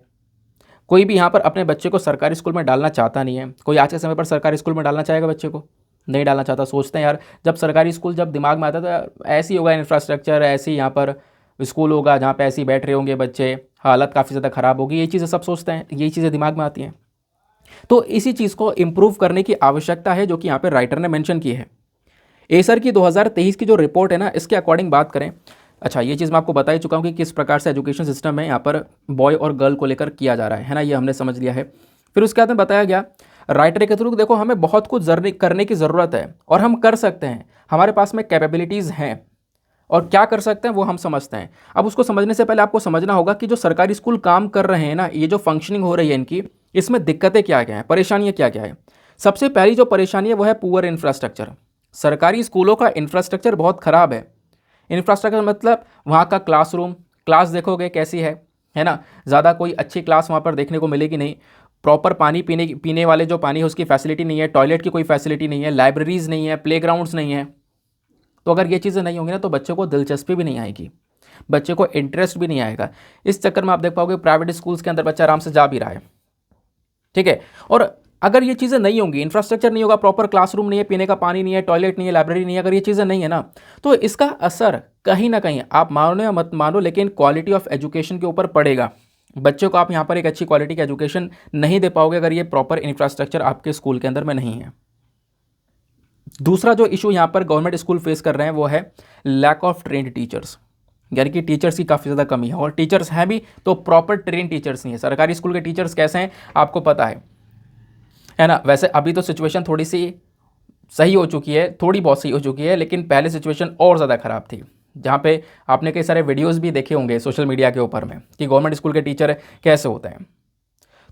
कोई भी यहाँ पर अपने बच्चे को सरकारी स्कूल में डालना चाहता नहीं है। कोई आज के समय पर सरकारी स्कूल में डालना चाहेगा बच्चे को? नहीं डालना चाहता। सोचते हैं यार जब सरकारी स्कूल जब दिमाग में आता था ऐसे ही होगा, इंफ्रास्ट्रक्चर ऐसे ही यहाँ पर स्कूल होगा जहाँ पे ऐसे ही बैठ रहे होंगे बच्चे, हालत काफ़ी ज़्यादा ख़राब होगी, ये चीज़ें सब सोचते हैं, यही चीज़ें दिमाग में आती हैं। तो इसी चीज़ को इम्प्रूव करने की आवश्यकता है जो कि यहाँ पर राइटर ने मेंशन की है। एसर की 2023 की जो रिपोर्ट है ना, इसके अकॉर्डिंग बात करें, अच्छा ये चीज़ मैं आपको बता ही चुका हूँ कि किस प्रकार से एजुकेशन सिस्टम में यहाँ पर बॉय और गर्ल को लेकर किया जा रहा है ना, ये हमने समझ लिया है। फिर उसके बाद में बताया गया राइटर के थ्रू, देखो हमें बहुत कुछ करने की ज़रूरत है और हम कर सकते हैं, हमारे पास में कैपेबिलिटीज़ हैं। और क्या कर सकते हैं वो हम समझते हैं। अब उसको समझने से पहले आपको समझना होगा कि जो सरकारी स्कूल काम कर रहे हैं ना, ये जो फंक्शनिंग हो रही है इनकी, इसमें दिक्कतें क्या क्या हैं, परेशानियां क्या क्या है। सबसे पहली जो परेशानी है वो है पुअर इंफ्रास्ट्रक्चर। सरकारी स्कूलों का इंफ्रास्ट्रक्चर बहुत ख़राब है। इंफ्रास्ट्रक्चर मतलब वहाँ का क्लासरूम, क्लास देखोगे कैसी है ना, ज़्यादा कोई अच्छी क्लास वहाँ पर देखने को मिलेगी नहीं। प्रॉपर पानी पीने वाले जो पानी है उसकी फैसिलिटी नहीं है, टॉयलेट की कोई फैसिलिटी नहीं है, लाइब्रेरीज़ नहीं है, प्लेग्राउंड्स नहीं है। तो अगर ये चीज़ें नहीं होंगी ना तो बच्चों को दिलचस्पी भी नहीं आएगी, बच्चे को इंटरेस्ट भी नहीं आएगा। इस चक्कर में आप देख पाओगे प्राइवेट स्कूल्स के अंदर बच्चा आराम से जा भी रहा है, ठीक है। और अगर ये चीज़ें नहीं होंगी, इंफ्रास्ट्रक्चर नहीं होगा, प्रॉपर क्लासरूम नहीं है, पीने का पानी नहीं है, टॉयलेट नहीं है, लाइब्रेरी नहीं है, अगर ये चीज़ें नहीं है ना तो इसका असर कहीं ना कहीं, आप मानो या मत मानो, लेकिन क्वालिटी ऑफ एजुकेशन के ऊपर पड़ेगा। बच्चों को आप यहाँ पर एक अच्छी क्वालिटी की एजुकेशन नहीं दे पाओगे अगर ये प्रॉपर इंफ्रास्ट्रक्चर आपके स्कूल के अंदर में नहीं है। दूसरा जो इशू यहाँ पर गवर्नमेंट स्कूल फेस कर रहे हैं वो है लैक ऑफ ट्रेंड टीचर्स, यानी कि टीचर्स की काफ़ी ज़्यादा कमी है। और टीचर्स हैं भी तो प्रॉपर ट्रेन टीचर्स नहीं है। सरकारी स्कूल के टीचर्स कैसे हैं आपको पता है ना। वैसे अभी तो सिचुएशन थोड़ी सी सही हो चुकी है, थोड़ी बहुत सही हो चुकी है, लेकिन पहले सिचुएशन और ज़्यादा ख़राब थी, जहाँ पे आपने कई सारे वीडियोज़ भी देखे होंगे सोशल मीडिया के ऊपर में कि गवर्नमेंट स्कूल के टीचर कैसे होते हैं।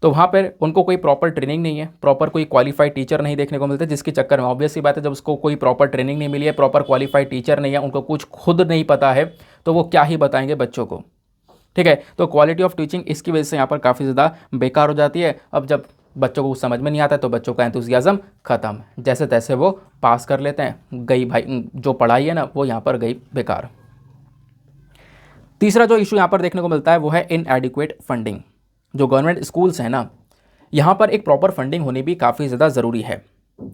तो वहाँ पर उनको कोई प्रॉपर ट्रेनिंग नहीं है, प्रॉपर कोई क्वालिफाइड टीचर नहीं देखने को मिलते, जिसके चक्कर में ऑब्वियस सी बात है जब उसको कोई प्रॉपर ट्रेनिंग नहीं मिली है, प्रॉपर क्वालिफाइड टीचर नहीं है, उनको कुछ खुद नहीं पता है, तो वो क्या ही बताएंगे बच्चों को, ठीक है। तो क्वालिटी ऑफ टीचिंग इसकी वजह से यहाँ पर काफ़ी ज़्यादा बेकार हो जाती है। अब जब बच्चों को समझ में नहीं आता है तो बच्चों का एंथुजियाज़म ख़त्म, जैसे तैसे वो पास कर लेते हैं, गई भाई जो पढ़ाई है ना वो यहाँ पर गई बेकार। तीसरा जो इशू यहाँ पर देखने को मिलता है वो है इनएडिक्वेट फंडिंग। जो गवर्नमेंट स्कूल्स हैं ना, यहाँ पर एक प्रॉपर फंडिंग होनी भी काफ़ी ज़्यादा ज़रूरी है।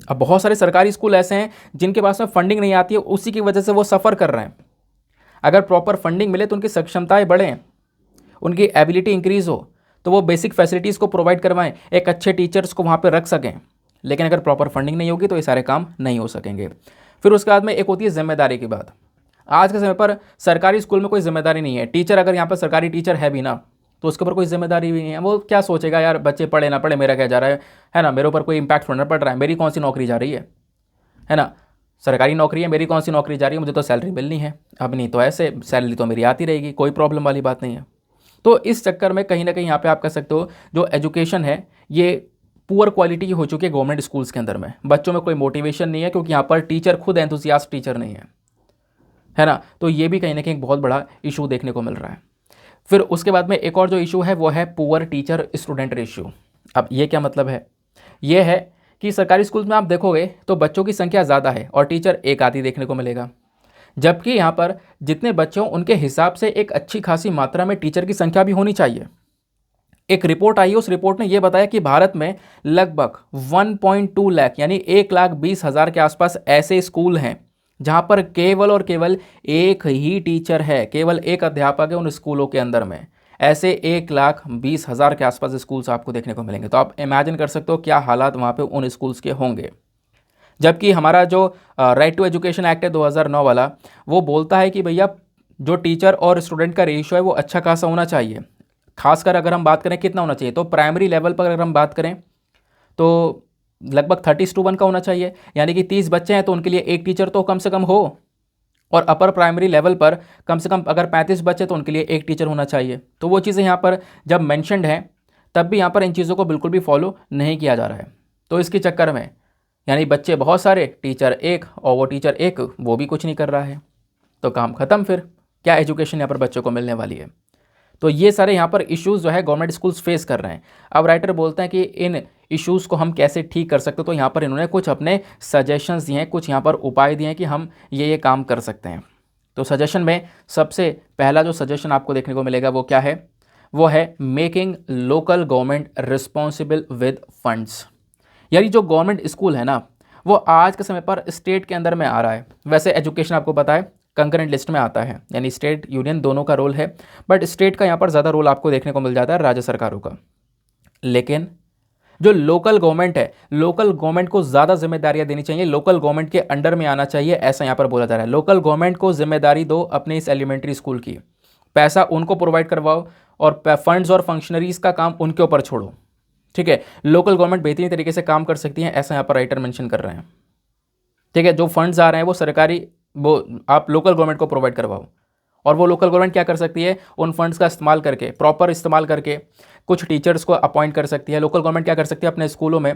अब बहुत सारे सरकारी स्कूल ऐसे हैं जिनके पास में फंडिंग नहीं आती है, उसी की वजह से वो सफ़र कर रहे हैं। अगर प्रॉपर फंडिंग मिले तो उनकी सक्षमताएं बढ़ें, उनकी एबिलिटी इंक्रीज़ हो, तो वो बेसिक फैसिलिटीज़ को प्रोवाइड करवाएं, एक अच्छे टीचर्स को वहाँ पर रख सकें। लेकिन अगर प्रॉपर फंडिंग नहीं होगी तो ये सारे काम नहीं हो सकेंगे। फिर उसके बाद में एक होती है जिम्मेदारी की बात। आज के समय पर सरकारी स्कूल में कोई जिम्मेदारी नहीं है। टीचर अगर यहाँ पर सरकारी टीचर है भी ना तो उसके ऊपर कोई जिम्मेदारी भी नहीं है। वो क्या सोचेगा, यार बच्चे पढ़े ना पढ़े मेरा क्या जा रहा है ना, मेरे ऊपर कोई इंपैक्ट थोड़ा पड़ रहा है, मेरी कौन सी नौकरी जा रही है ना, सरकारी नौकरी है, मेरी कौन सी नौकरी जा रही है, मुझे तो सैलरी मिलनी है, अब नहीं तो ऐसे सैलरी तो मेरी आती रहेगी, कोई प्रॉब्लम वाली बात नहीं है। तो इस चक्कर में कहीं ना कहीं यहाँ पे आप कह सकते हो जो एजुकेशन है ये पुअर क्वालिटी की हो चुकी है गवर्नमेंट स्कूल्स के अंदर में। बच्चों में कोई मोटिवेशन नहीं है क्योंकि यहाँ पर टीचर खुद एंथुसियास्ट टीचर नहीं है ना। तो ये भी कहीं ना कहीं एक बहुत बड़ा इशू देखने को मिल रहा है। फिर उसके बाद में एक और जो इशू है वो है पुअर टीचर स्टूडेंट रेशियो। अब ये क्या मतलब है, ये है कि सरकारी स्कूल में आप देखोगे तो बच्चों की संख्या ज़्यादा है और टीचर एक आधी देखने को मिलेगा, जबकि यहाँ पर जितने बच्चे हों उनके हिसाब से एक अच्छी खासी मात्रा में टीचर की संख्या भी होनी चाहिए। एक रिपोर्ट आई है, उस रिपोर्ट ने यह बताया कि भारत में लगभग 1.2 लाख यानी 1,20,000 के आसपास ऐसे स्कूल हैं जहाँ पर केवल और केवल एक ही टीचर है, केवल एक अध्यापक है उन स्कूलों के अंदर में। ऐसे 1,20,000 के आसपास स्कूल्स आपको देखने को मिलेंगे। तो आप इमेजिन कर सकते हो क्या हालात वहाँ पे उन स्कूल्स के होंगे। जबकि हमारा जो राइट टू एजुकेशन एक्ट है 2009 वाला, वो बोलता है कि भैया जो टीचर और स्टूडेंट का रेशियो है वो अच्छा खासा होना चाहिए। खासकर अगर हम बात करें कितना होना चाहिए, तो प्राइमरी लेवल पर अगर हम बात करें तो लगभग 30:1 का होना चाहिए, यानी कि 30 बच्चे हैं तो उनके लिए एक टीचर तो कम से कम हो। और अपर प्राइमरी लेवल पर कम से कम अगर 35 बच्चे तो उनके लिए एक टीचर होना चाहिए। तो वो चीज़ें यहाँ पर जब मैंशनड हैं तब भी यहाँ पर इन चीज़ों को बिल्कुल भी फॉलो नहीं किया जा रहा है। तो इसके चक्कर में यानी बच्चे बहुत सारे, टीचर एक, और वो टीचर एक वो भी कुछ नहीं कर रहा है, तो काम ख़त्म। फिर क्या एजुकेशन यहाँ पर बच्चों को मिलने वाली है। तो ये सारे यहाँ पर इश्यूज़ जो है गवर्नमेंट स्कूल्स फेस कर रहे हैं। अब राइटर बोलते हैं कि इन इश्यूज़ को हम कैसे ठीक कर सकते हैं, तो यहाँ पर इन्होंने कुछ अपने सजेशंस दिए हैं, कुछ यहाँ पर उपाय दिए हैं कि हम ये काम कर सकते हैं। तो सजेशन में सबसे पहला जो सजेशन आपको देखने को मिलेगा वो क्या है, वो है making local government responsible with funds. यानी जो गवर्नमेंट स्कूल है ना वो आज के समय पर स्टेट के अंदर में आ रहा है। वैसे एजुकेशन आपको पता है कंकरेंट लिस्ट में आता है, यानी स्टेट यूनियन दोनों का रोल है, बट स्टेट का यहाँ पर ज़्यादा रोल आपको देखने को मिल जाता है राज्य सरकारों का। लेकिन जो लोकल गवर्नमेंट है, लोकल गवर्नमेंट को ज़्यादा जिम्मेदारियां देनी चाहिए, लोकल गवर्नमेंट के अंडर में आना चाहिए, ऐसा यहाँ पर बोला जा रहा है। लोकल गवर्नमेंट को जिम्मेदारी दो अपने इस एलिमेंट्री स्कूल की, पैसा उनको प्रोवाइड करवाओ और फंड्स और फंक्शनरीज का काम उनके ऊपर छोड़ो, ठीक है। लोकल गवर्नमेंट बेहतरीन तरीके से काम कर सकती है, ऐसा यहाँ पर राइटर मेंशन कर रहे हैं, ठीक है। जो फंड्स आ रहे हैं वो सरकारी वो आप लोकल गवर्नमेंट को प्रोवाइड करवाओ। और वो लोकल गवर्नमेंट क्या कर सकती है, उन फंड्स का इस्तेमाल करके, प्रॉपर इस्तेमाल करके कुछ टीचर्स को अपॉइंट कर सकती है। लोकल गवर्नमेंट क्या कर सकती है, अपने स्कूलों में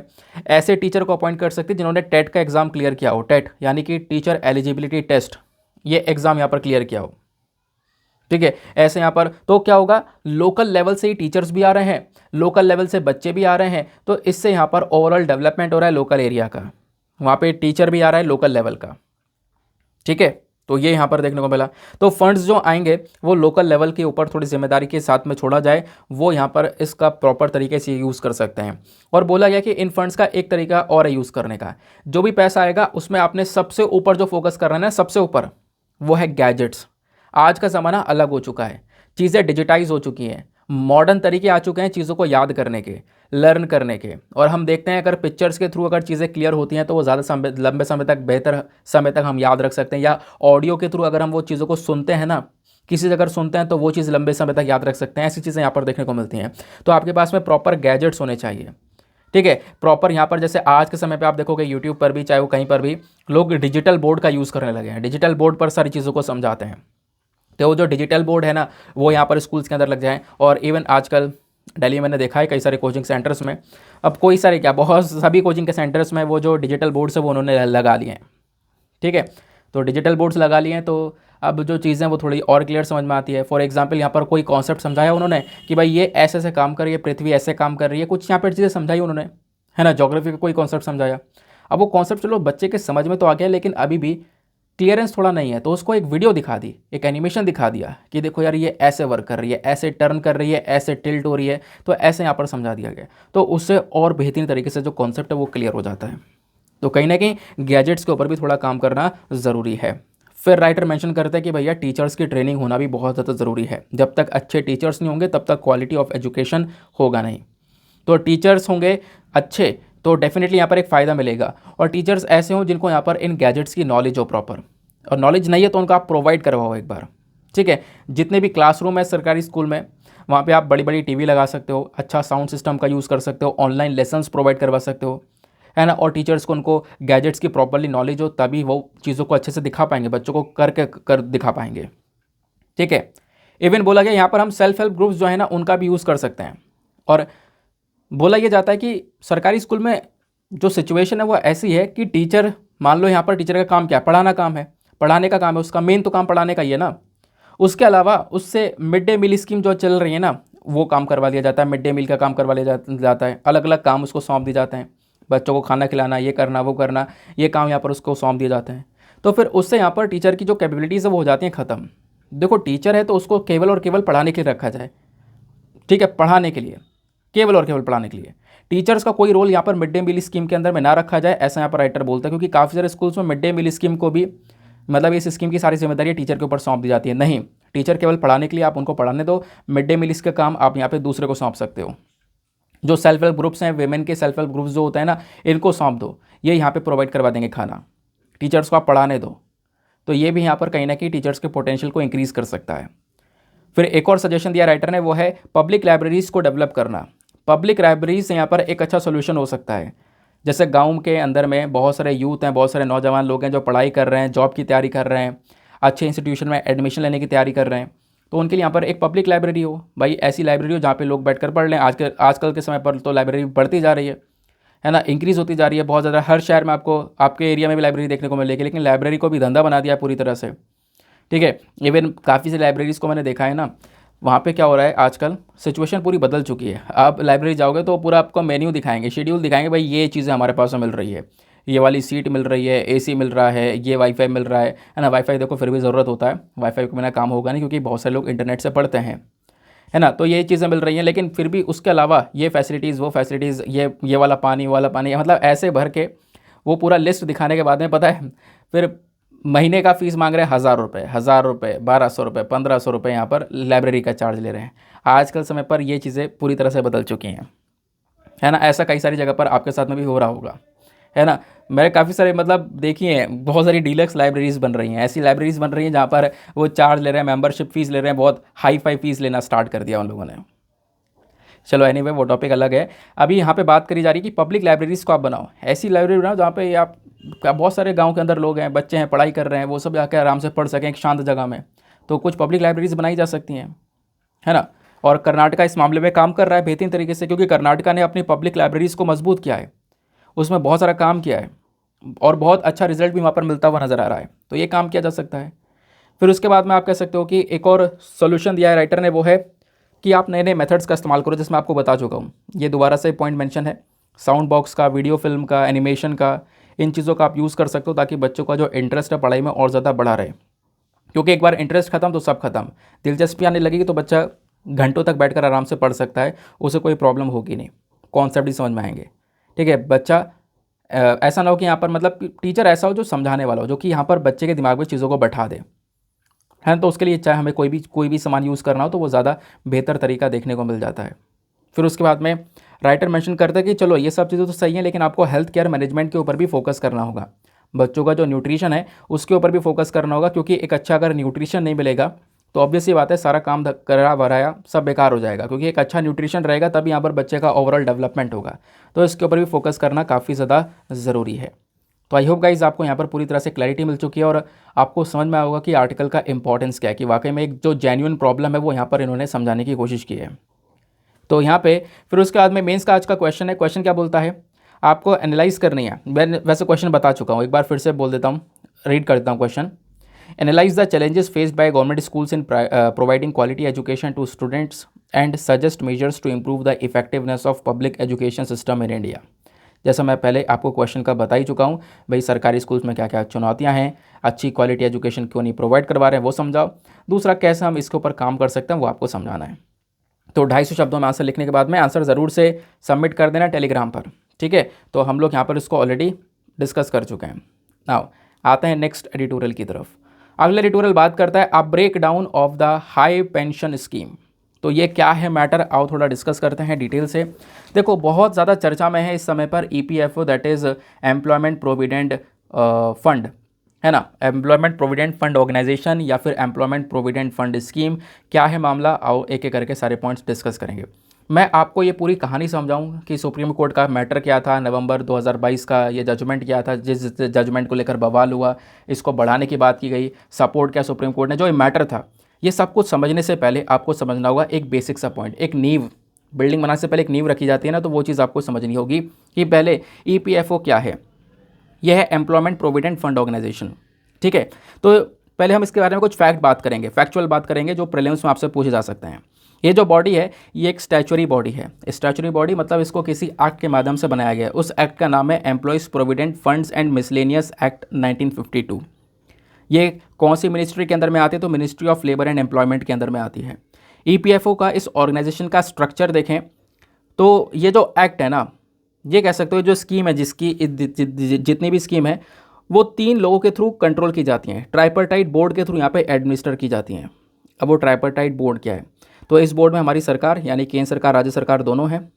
ऐसे टीचर को अपॉइंट कर सकती है जिन्होंने टेट का एग्ज़ाम क्लियर किया हो, टेट यानी कि टीचर एलिजिबिलिटी टेस्ट, ये एग्ज़ाम यहाँ पर क्लियर किया हो। ठीक है, ऐसे यहाँ पर तो क्या होगा, लोकल लेवल से ही टीचर्स भी आ रहे हैं, लोकल लेवल से बच्चे भी आ रहे हैं, तो इससे यहाँ पर ओवरऑल डेवलपमेंट हो रहा है लोकल एरिया का, वहाँ पे टीचर भी आ रहा है लोकल लेवल का। ठीक है, तो ये यहाँ पर देखने को मिला। तो फंड्स जो आएंगे वो लोकल लेवल के ऊपर थोड़ी जिम्मेदारी के साथ में छोड़ा जाए, वो यहाँ पर इसका प्रॉपर तरीके से यूज़ कर सकते हैं। और बोला गया कि इन फंड्स का एक तरीका और है यूज़ करने का, जो भी पैसा आएगा उसमें आपने सबसे ऊपर जो फोकस कर रहे हैं ना, सबसे ऊपर, वो है गैजेट्स। आज का ज़माना अलग हो चुका है, चीज़ें डिजिटाइज हो चुकी हैं, मॉडर्न तरीके आ चुके हैं चीज़ों को याद करने के, लर्न करने के। और हम देखते हैं अगर पिक्चर्स के थ्रू अगर चीज़ें क्लियर होती हैं तो वो ज़्यादा समय, लंबे समय तक, बेहतर समय तक हम याद रख सकते हैं। या ऑडियो के थ्रू अगर हम वो चीज़ों को सुनते हैं ना, किसी से अगर सुनते हैं तो वो चीज़ लंबे समय तक याद रख सकते हैं। ऐसी चीज़ें यहाँ पर देखने को मिलती हैं। तो आपके पास में प्रॉपर गैजेट्स होने चाहिए। ठीक है, प्रॉपर यहाँ पर जैसे आज के समय पे आप देखोगे यूट्यूब पर भी, चाहे वो कहीं पर भी, लोग डिजिटल बोर्ड का यूज़ करने लगे हैं। डिजिटल बोर्ड पर सारी चीज़ों को समझाते हैं। तो वो जो डिजिटल बोर्ड है ना, वो यहाँ पर स्कूल्स के अंदर लग जाए। और इवन आजकल दिल्ली में मैंने देखा है कई सारे कोचिंग सेंटर्स में, अब कोई सारे क्या, बहुत सभी कोचिंग के सेंटर्स में वो जो डिजिटल बोर्ड्स है वो उन्होंने लगा लिए हैं। ठीक है, तो डिजिटल बोर्ड्स लगा लिए हैं, तो अब जो चीज़ें वो थोड़ी और क्लियर समझ में आती है। फॉर एग्जांपल यहाँ पर कोई कॉन्सेप्ट समझाया उन्होंने कि भाई ये ऐसे ऐसे काम कर रही है, पृथ्वी ऐसे काम कर रही है, कुछ यहाँ पर चीज़ें समझाई उन्होंने, है ना। ज्योग्राफी का कोई कॉन्सेप्ट समझाया, अब वो कॉन्सेप्ट चलो बच्चे के समझ में तो आ गया, लेकिन अभी भी क्लियरेंस थोड़ा नहीं है, तो उसको एक वीडियो दिखा दी, एक एनिमेशन दिखा दिया कि देखो यार ये ऐसे वर्क कर रही है, ऐसे टर्न कर रही है, ऐसे टिल्ट हो रही है, तो ऐसे यहाँ पर समझा दिया गया। तो उससे और बेहतरीन तरीके से जो कॉन्सेप्ट है वो क्लियर हो जाता है। तो कहीं ना कहीं गैजेट्स के ऊपर भी थोड़ा काम करना ज़रूरी है। फिर राइटर मेंशन करते हैं कि भैया टीचर्स की ट्रेनिंग होना भी बहुत ज़्यादा ज़रूरी है। जब तक अच्छे टीचर्स नहीं होंगे तब तक क्वालिटी ऑफ एजुकेशन होगा नहीं। तो टीचर्स होंगे अच्छे तो डेफिनेटली यहाँ पर एक फ़ायदा मिलेगा। और टीचर्स ऐसे हों जिनको यहाँ पर इन गैजेट्स की नॉलेज हो प्रॉपर, और नॉलेज नहीं है तो उनको आप प्रोवाइड करवाओ एक बार। ठीक है, जितने भी क्लासरूम है सरकारी स्कूल में, वहाँ पे आप बड़ी बड़ी टीवी लगा सकते हो, अच्छा साउंड सिस्टम का यूज़ कर सकते हो, ऑनलाइन लेसन्स प्रोवाइड करवा सकते हो, है ना। और टीचर्स को उनको गैजेट्स की प्रॉपरली नॉलेज हो, तभी वो चीज़ों को अच्छे से दिखा पाएंगे, बच्चों को कर दिखा पाएंगे। ठीक है, इवन बोला गया यहाँ पर हम सेल्फ हेल्प ग्रुप्स जो है ना उनका भी यूज़ कर सकते हैं। और बोला यह जाता है कि सरकारी स्कूल में जो सिचुएशन है वो ऐसी है कि टीचर, मान लो यहाँ पर टीचर का काम क्या है, पढ़ाना काम है, पढ़ाने का काम है, उसका मेन तो काम पढ़ाने का ही है ना। उसके अलावा उससे मिड डे मील स्कीम जो चल रही है ना, वो काम करवा लिया जाता है, मिड डे मील का काम करवा लिया जाता है, अलग अलग काम उसको सौंप दिए जाते हैं। बच्चों को खाना खिलाना, ये करना वो करना, ये काम यहाँ पर उसको सौंप दिए जाते हैं। तो फिर उससे यहाँ पर टीचर की जो कैपेबिलिटीज़ है वो हो जाती हैं ख़त्म। देखो टीचर है तो उसको केवल और केवल पढ़ाने के लिए रखा जाए। ठीक है, पढ़ाने के लिए, केवल और केवल पढ़ाने के लिए। टीचर्स का कोई रोल यहाँ पर मिड डे मील स्कीम के अंदर में ना रखा जाए, ऐसा यहाँ पर राइटर बोलता है। क्योंकि काफ़ी सारे स्कूल्स में मिड डे मील स्कीम को भी, मतलब इस स्कीम की सारी जिम्मेदारी टीचर के ऊपर सौंप दी जाती है। नहीं, टीचर केवल पढ़ाने के लिए, आप उनको पढ़ाने दो, मिड डे मील इसका काम आप यहाँ पे दूसरे को सौंप सकते हो। जो सेल्फ हेल्प ग्रुप्स हैं, वेमेन के सेल्फ हेल्प ग्रुप्स जो होते हैं ना, इनको सौंप दो, ये यहाँ पे प्रोवाइड करवा देंगे खाना, टीचर्स को आप पढ़ाने दो। तो ये भी यहाँ पर कहीं ना कहीं टीचर्स के पोटेंशियल को इंक्रीज़ कर सकता है। फिर एक और सजेशन दिया राइटर ने, वो है पब्लिक लाइब्रेरीज़ को डेवलप करना। पब्लिक लाइब्रेरीज से यहाँ पर एक अच्छा सोल्यूशन हो सकता है। जैसे गांव के अंदर में बहुत सारे यूथ हैं, बहुत सारे नौजवान लोग हैं जो पढ़ाई कर रहे हैं, जॉब की तैयारी कर रहे हैं, अच्छे इंस्टीट्यूशन में एडमिशन लेने की तैयारी कर रहे हैं, तो उनके लिए यहाँ पर एक पब्लिक लाइब्रेरी हो। भाई ऐसी लाइब्रेरी हो जहाँ पे लोग बैठकर पढ़ लें। आजकल के समय पर तो लाइब्रेरी बढ़ती जा रही है ना, इंक्रीज़ होती जा रही है बहुत ज़्यादा। हर शहर में आपको, आपके एरिया में भी लाइब्रेरी देखने को मिलेगी, लेकिन लाइब्रेरी को भी धंधा बना दिया पूरी तरह से। ठीक है, इवन काफ़ी सारी लाइब्रेरीज़ को मैंने देखा है ना, वहाँ पे क्या हो रहा है आजकल, सिचुएशन पूरी बदल चुकी है। आप लाइब्रेरी जाओगे तो पूरा आपको मेन्यू दिखाएंगे, शेड्यूल दिखाएंगे, भाई ये चीज़ें हमारे पास मिल रही है, ये वाली सीट मिल रही है, एसी मिल रहा है, ये वाईफाई मिल रहा है ना। वाईफाई देखो फिर भी ज़रूरत होता है, वाईफाई के बिना काम होगा नहीं, क्योंकि बहुत सारे लोग इंटरनेट से पढ़ते हैं, है ना। तो ये चीज़ें मिल रही हैं, लेकिन फिर भी उसके अलावा ये फैसिलिटीज़, वो फैसिलिटीज़, ये वाला पानी, वो वाला पानी, मतलब ऐसे भर के वो पूरा लिस्ट दिखाने के बाद में पता है फिर महीने का फ़ीस मांग रहे हैं 1,000 रुपये, 1,000 रुपये, 1,200 रुपये, 1,500 रुपये यहाँ पर लाइब्रेरी का चार्ज ले रहे हैं। आजकल समय पर ये चीज़ें पूरी तरह से बदल चुकी हैं, है ना। ऐसा कई सारी जगह पर आपके साथ में भी हो रहा होगा, है ना। मैंने काफ़ी सारे, मतलब देखिए हैं, बहुत सारी डीलक्स लाइब्रेरीज़ बन रही हैं, ऐसी लाइब्रेरीज़ बन रही हैं जहाँ पर वो चार्ज ले रहे हैं, मेंबरशिप फ़ीस ले रहे हैं, बहुत हाई फाई फ़ीस लेना स्टार्ट कर दिया उन लोगों ने। चलो एनीवे वो टॉपिक अलग है। अभी यहाँ पे बात करी जा रही है कि पब्लिक लाइब्रेरीज़ को आप बनाओ, ऐसी लाइब्रेरी बनाओ जहाँ पे आप बहुत सारे गांव के अंदर लोग हैं, बच्चे हैं, पढ़ाई कर रहे हैं, वो सब जाकर आराम से पढ़ सकें एक शांत जगह में, तो कुछ पब्लिक लाइब्रेरीज बनाई जा सकती हैं, है ना। और कर्नाटका इस मामले में काम कर रहा है बेहतरीन तरीके से, क्योंकि कर्नाटका ने अपनी पब्लिक लाइब्रेरीज़ को मजबूत किया है, उसमें बहुत सारा काम किया है और बहुत अच्छा रिजल्ट भी वहाँ पर मिलता हुआ नज़र आ रहा है, तो ये काम किया जा सकता है। फिर उसके बाद में आप कह सकते हो कि एक और सोल्यूशन दिया है राइटर ने, वो है कि आप नए नए मेथड्स का इस्तेमाल करो, जिसमें आपको बता चुका हूँ, ये दोबारा से पॉइंट मेंशन है, साउंड बॉक्स का, वीडियो फिल्म का, एनिमेशन का, इन चीज़ों का आप यूज़ कर सकते हो, ताकि बच्चों का जो इंटरेस्ट है पढ़ाई में और ज़्यादा बढ़ा रहे, क्योंकि एक बार इंटरेस्ट खत्म तो सब खत्म। दिलचस्पी आने लगेगी तो बच्चा घंटों तक बैठकर आराम से पढ़ सकता है, उसे कोई प्रॉब्लम होगी नहीं, कॉन्सेप्ट ही समझ में आएंगे। ठीक है, बच्चा ऐसा ना हो कि यहाँ पर मतलब टीचर ऐसा हो जो समझाने वाला हो, जो कि यहाँ पर बच्चे के दिमाग में चीज़ों को बैठा दे, है ना। तो उसके लिए चाहे हमें कोई भी सामान यूज़ करना हो तो वो ज़्यादा बेहतर तरीका देखने को मिल जाता है। फिर उसके बाद में राइटर मेंशन करते हैं कि चलो ये सब चीज़ें तो सही हैं, लेकिन आपको हेल्थ केयर मैनेजमेंट के ऊपर भी फोकस करना होगा, बच्चों का जो न्यूट्रिशन है उसके ऊपर भी फोकस करना होगा, क्योंकि एक अच्छा अगर न्यूट्रिशन नहीं मिलेगा तो ऑब्वियस ही बात है सारा काम करा वराया सब बेकार हो जाएगा, क्योंकि एक अच्छा न्यूट्रिशन रहेगा तभी यहाँ पर बच्चे का ओवरऑल डेवलपमेंट होगा। तो इसके ऊपर भी फोकस करना काफ़ी ज़्यादा ज़रूरी है। तो आई होप गाइज आपको यहाँ पर पूरी तरह से क्लैरिटी मिल चुकी है और आपको समझ में आया होगा कि आर्टिकल का इंपॉर्टेंस क्या है, कि वाकई में एक जो जेन्युइन प्रॉब्लम है वो यहाँ पर इन्होंने समझाने की कोशिश की है। तो यहाँ पे फिर उसके बाद में मेंस का आज का क्वेश्चन है। क्वेश्चन क्या बोलता है, आपको एनालाइज करनी है, मैं वैसे क्वेश्चन बता चुका हूँ, एक बार फिर से बोल देता हूँ, रीड कर देता हूँ question. Analyse the challenges faced by government schools in providing quality education to students and suggest measures to improve the effectiveness of public education system in India. जैसा मैं पहले आपको क्वेश्चन का बता ही चुका हूँ, भाई सरकारी स्कूल्स में क्या क्या चुनौतियाँ हैं, अच्छी क्वालिटी एजुकेशन क्यों नहीं प्रोवाइड करवा रहे हैं वो समझाओ, दूसरा कैसे हम इसके ऊपर काम कर सकते हैं वो आपको समझाना है। तो 250 शब्दों में आंसर लिखने के बाद में आंसर ज़रूर से सबमिट कर देना टेलीग्राम पर, ठीक है। तो हम लोग यहाँ पर इसको ऑलरेडी डिस्कस कर चुके हैं। नाउ आते हैं नेक्स्ट एडिटोरियल की तरफ। अगला एडिटोरियल बात करता है a breakdown of the high pension scheme. तो ये क्या है मैटर, आओ थोड़ा डिस्कस करते हैं डिटेल से। देखो बहुत ज़्यादा चर्चा में है इस समय पर EPFO, that is employment provident fund, है ना, एम्प्लॉयमेंट प्रोविडेंट फंड ऑर्गेनाइजेशन या फिर एम्प्लॉयमेंट प्रोविडेंट फंड स्कीम। क्या है मामला, आओ एक एक करके सारे पॉइंट्स डिस्कस करेंगे। मैं आपको ये पूरी कहानी समझाऊं कि सुप्रीम कोर्ट का मैटर क्या था, नवंबर 2022 का ये जजमेंट क्या था, जिस जजमेंट को लेकर बवाल हुआ, इसको बढ़ाने की बात की गई, सपोर्ट किया सुप्रीम कोर्ट ने, जो ये मैटर था। ये सब कुछ समझने से पहले आपको समझना होगा एक बेसिक सा पॉइंट, एक नींव, बिल्डिंग बनाने से पहले एक नींव रखी जाती है ना, तो वो चीज़ आपको समझनी होगी कि पहले EPFO क्या है। यह है एम्प्लॉयमेंट प्रोविडेंट फंड ऑर्गेनाइजेशन, ठीक है। तो पहले हम इसके बारे में कुछ फैक्ट बात करेंगे, फैक्चुअल बात करेंगे, जो प्रीलिम्स में आपसे पूछे जा सकते हैं। ये जो बॉडी है ये एक स्टैचुरी बॉडी है। स्टैचुरी बॉडी मतलब इसको किसी एक्ट के माध्यम से बनाया गया है। उस एक्ट का नाम है employees provident funds and miscellaneous act 1952। ये कौन सी मिनिस्ट्री के अंदर में आती है, तो ministry of labour and employment के अंदर में आती है। EPFO का इस ऑर्गेनाइजेशन का स्ट्रक्चर देखें तो ये जो एक्ट है ना, ये कह सकते हो जो स्कीम है, जिसकी जितनी भी स्कीम है वो 3 लोगों के थ्रू कंट्रोल की जाती हैं। ट्राइपर्टाइट बोर्ड के थ्रू यहाँ पे एडमिनिस्टर की जाती हैं। अब वो ट्राइपर्टाइट बोर्ड क्या है, तो इस बोर्ड में हमारी सरकार यानी केंद्र सरकार, राज्य सरकार दोनों हैं।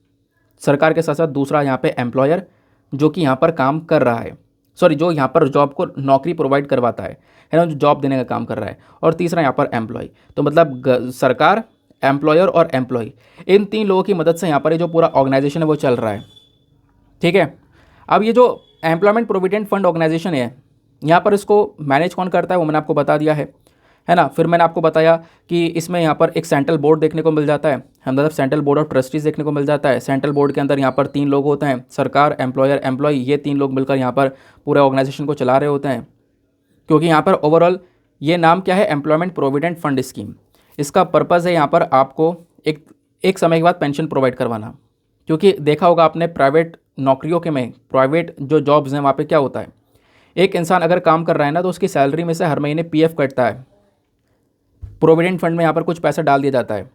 सरकार के साथ साथ दूसरा यहाँ पे एम्प्लॉयर जो कि यहाँ पर काम कर रहा है, सॉरी जो यहाँ पर जॉब को नौकरी प्रोवाइड करवाता है ना, जो जॉब देने का काम कर रहा है, और तीसरा यहाँ पर एम्प्लॉय। तो मतलब सरकार, एम्प्लॉयर और एम्प्लॉय, इन 3 लोगों की मदद से यहाँ पर ये जो पूरा ऑर्गेनाइजेशन है वो चल रहा है, ठीक है। अब ये जो एम्प्लॉयमेंट प्रोविडेंट फंड ऑर्गेनाइजेशन है, यहाँ पर इसको मैनेज कौन करता है वो मैंने आपको बता दिया है ना। फिर मैंने आपको बताया कि इसमें यहाँ पर एक सेंट्रल बोर्ड देखने को मिल जाता है, मतलब सेंट्रल बोर्ड ऑफ ट्रस्टीज़ देखने को मिल जाता है। सेंट्रल बोर्ड के अंदर यहाँ पर 3 लोग होते हैं, सरकार, एम्प्लॉयर, एम्प्लॉय, ये 3 लोग मिलकर यहाँ पर पूरे ऑर्गेनाइजेशन को चला रहे होते हैं। क्योंकि यहाँ पर ओवरऑल ये नाम क्या है, एम्प्लॉयमेंट प्रोविडेंट फंड स्कीम। इसका पर्पज़ है यहाँ पर आपको एक समय के बाद पेंशन प्रोवाइड करवाना। क्योंकि देखा होगा आपने प्राइवेट नौकरियों के में, प्राइवेट जो जॉब्स हैं वहाँ पे क्या होता है, एक इंसान अगर काम कर रहा है ना तो उसकी सैलरी में से हर महीने PF कटता है, प्रोविडेंट फंड में यहाँ पर कुछ पैसा डाल दिया जाता है,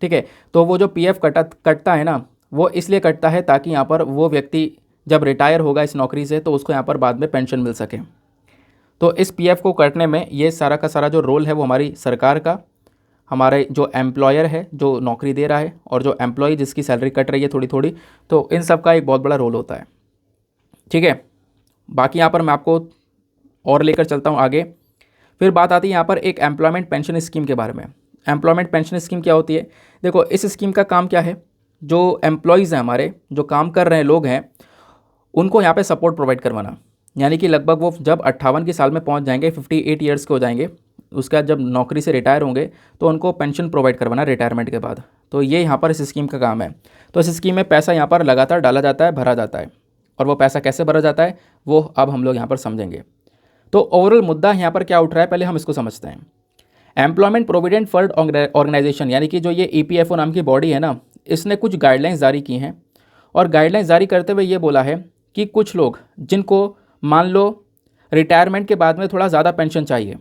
ठीक है। तो वो जो PF कटता है ना, वो इसलिए कटता है ताकि यहाँ पर वो व्यक्ति जब रिटायर होगा इस नौकरी से तो उसको यहाँ पर बाद में पेंशन मिल सके। तो इस PF को कटने में ये सारा का सारा जो रोल है वो हमारी सरकार का, हमारे जो एम्प्लॉयर है जो नौकरी दे रहा है, और जो एम्प्लॉय जिसकी सैलरी कट रही है थोड़ी थोड़ी, तो इन सब का एक बहुत बड़ा रोल होता है, ठीक है। बाकी यहाँ पर मैं आपको और लेकर चलता हूँ आगे। फिर बात आती है यहाँ पर एक एम्प्लॉयमेंट पेंशन स्कीम के बारे में। एम्प्लॉयमेंट पेंशन स्कीम क्या होती है, देखो इस स्कीम का काम क्या है, जो एम्प्लॉयज़ हैं हमारे, जो काम कर रहे हैं लोग हैं, उनको यहाँ पे सपोर्ट प्रोवाइड करवाना। यानी कि लगभग वो जब 58 की साल में पहुंच जाएंगे, 58 ईयर्स के हो जाएंगे, उसके बाद जब नौकरी से रिटायर होंगे तो उनको पेंशन प्रोवाइड करवाना रिटायरमेंट के बाद। तो ये यहाँ पर इस स्कीम का काम है। तो इस स्कीम में पैसा यहाँ पर लगातार डाला जाता है, भरा जाता है, और वो पैसा कैसे भरा जाता है वो अब हम लोग यहाँ पर समझेंगे। तो ओवरऑल मुद्दा यहाँ पर क्या उठ रहा है, पहले हम इसको समझते हैं। एम्प्लॉयमेंट प्रोविडेंट फंड ऑर्गेनाइजेशन यानी कि जो ये EPFO नाम की बॉडी है ना, इसने कुछ गाइडलाइंस जारी की हैं, और गाइडलाइंस जारी करते हुए ये बोला है कि कुछ लोग जिनको मान लो रिटायरमेंट के बाद में थोड़ा ज़्यादा पेंशन चाहिए,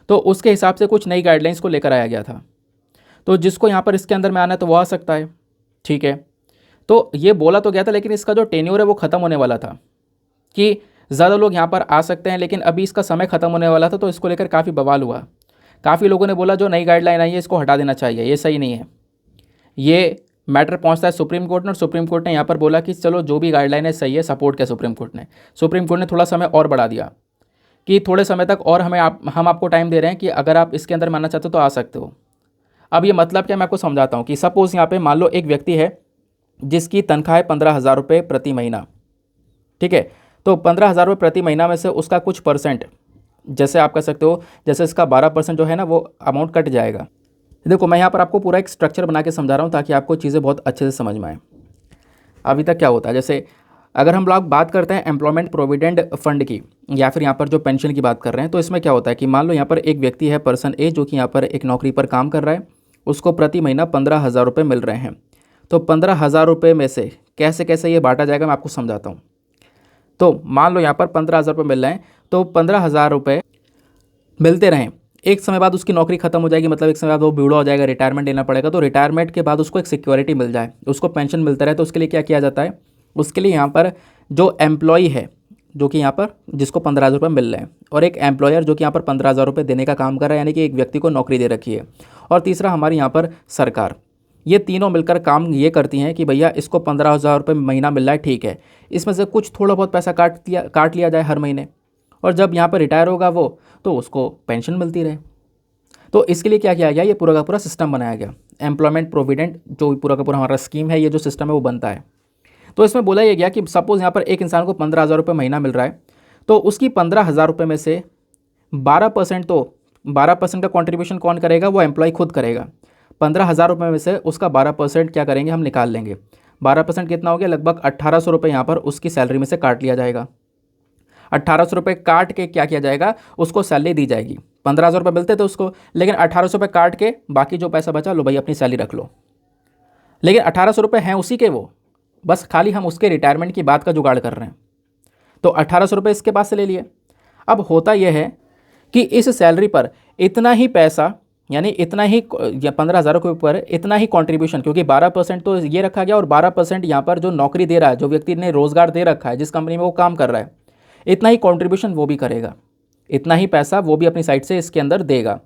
तो उसके हिसाब से कुछ नई गाइडलाइंस को लेकर आया गया था। तो जिसको यहाँ पर इसके अंदर में आना है तो वो आ सकता है, ठीक है। तो ये बोला तो गया था, लेकिन इसका जो टेन्योर है वो ख़त्म होने वाला था कि ज़्यादा लोग यहाँ पर आ सकते हैं, लेकिन अभी इसका समय ख़त्म होने वाला था। तो इसको लेकर काफ़ी बवाल हुआ। काफ़ी लोगों ने बोला जो नई गाइडलाइन आई है इसको हटा देना चाहिए, ये सही नहीं है। ये मैटर पहुंचता है सुप्रीम कोर्ट में, और सुप्रीम कोर्ट ने यहाँ पर बोला कि चलो जो भी गाइडलाइन है सही है, सपोर्ट किया सुप्रीम कोर्ट ने थोड़ा समय और बढ़ा दिया कि थोड़े समय तक और हम आपको टाइम दे रहे हैं कि अगर आप इसके अंदर मानना चाहते हो तो आ सकते हो। अब ये मतलब क्या, मैं आपको समझाता हूँ कि सपोज़ यहाँ पे मान लो एक व्यक्ति है जिसकी तनख्वाह है 15,000 रुपये प्रति महीना, ठीक है। तो 15,000 रुपये प्रति महीना में से उसका कुछ परसेंट, जैसे आप कह सकते हो जैसे इसका 12% जो है ना वो अमाउंट कट जाएगा। देखो मैं यहाँ पर आपको पूरा एक स्ट्रक्चर बना के समझा रहा हूँ ताकि आपको चीज़ें बहुत अच्छे से समझ में आए। अभी तक क्या होता है, जैसे अगर हम लोग बात करते हैं एम्प्लॉयमेंट प्रोविडेंट फंड की, या फिर यहाँ पर जो पेंशन की बात कर रहे हैं, तो इसमें क्या होता है कि मान लो यहाँ पर एक व्यक्ति है, पर्सन ए, जो कि यहाँ पर एक नौकरी पर काम कर रहा है, उसको प्रति महीना 15,000 रुपये मिल रहे हैं। तो 15,000 रुपये में से कैसे कैसे ये बांटा जाएगा मैं आपको समझाता हूँ। तो मान लो यहाँ पर 15,000 रुपये मिल रहे हैं, तो 15,000 रुपये मिलते रहें। एक समय बाद उसकी नौकरी खत्म हो जाएगी, मतलब एक समय बाद वो बूढ़ा हो जाएगा, रिटायरमेंट लेना पड़ेगा। तो रिटायरमेंट के बाद उसको एक सिक्योरिटी मिल जाए, उसको पेंशन मिलता रहे। तो उसके लिए क्या किया जाता है, उसके लिए यहाँ पर जो एम्प्लॉई है जो कि यहाँ पर जिसको 15,000 रुपये मिल रहे हैं, और एक एम्प्लॉयर जो कि यहाँ पर 15,000 रुपये देने का काम कर रहा है, यानी कि एक व्यक्ति को नौकरी दे रखी है, और तीसरा हमारी यहाँ पर सरकार, ये तीनों मिलकर काम ये करती हैं कि भैया इसको 15,000 रुपये महीना मिल रहा है, ठीक है, इसमें से कुछ थोड़ा बहुत पैसा काट लिया जाए हर महीने, और जब यहाँ पर रिटायर होगा वो तो उसको पेंशन मिलती रहे। तो इसके लिए क्या किया गया, ये पूरा का पूरा सिस्टम बनाया गया। एम्प्लॉयमेंट प्रोविडेंट जो पूरा का पूरा हमारा स्कीम है, ये जो सिस्टम है वो बनता है। तो इसमें बोला ये गया कि सपोज़ यहाँ पर एक इंसान को 15,000 रुपये महीना मिल रहा है, तो उसकी 15,000 रुपये में से 12%, तो 12% का कॉन्ट्रीब्यूशन कौन करेगा, वो एम्प्लॉय खुद करेगा। 15,000 रुपये में से उसका 12% क्या करेंगे, हम निकाल लेंगे। 12% कितना हो गया, लगभग 1,800 रुपये यहाँ पर उसकी सैलरी में से काट लिया जाएगा। 1,800 रुपये काट के क्या किया जाएगा, उसको सैलरी दी जाएगी। 15,000 रुपये मिलते थे उसको, लेकिन 1,800 रुपये काट के बाकी जो पैसा बचा, लो भाई अपनी सैलरी रख लो। लेकिन 1,800 रुपये हैं उसी के, वो बस खाली हम उसके रिटायरमेंट की बात का जुगाड़ कर रहे हैं। तो 1,800 रुपये इसके पास से ले लिए। अब होता यह है कि इस सैलरी पर इतना ही पैसा, यानी इतना ही 15,000 के ऊपर इतना ही कंट्रीब्यूशन, क्योंकि 12% तो ये रखा गया, और 12% यहाँ पर जो नौकरी दे रहा है, जो व्यक्ति ने रोज़गार दे रखा है, जिस कंपनी में वो काम कर रहा है, इतना ही कंट्रीब्यूशन वो भी करेगा, इतना ही पैसा वो भी अपनी साइड से इसके अंदर देगा।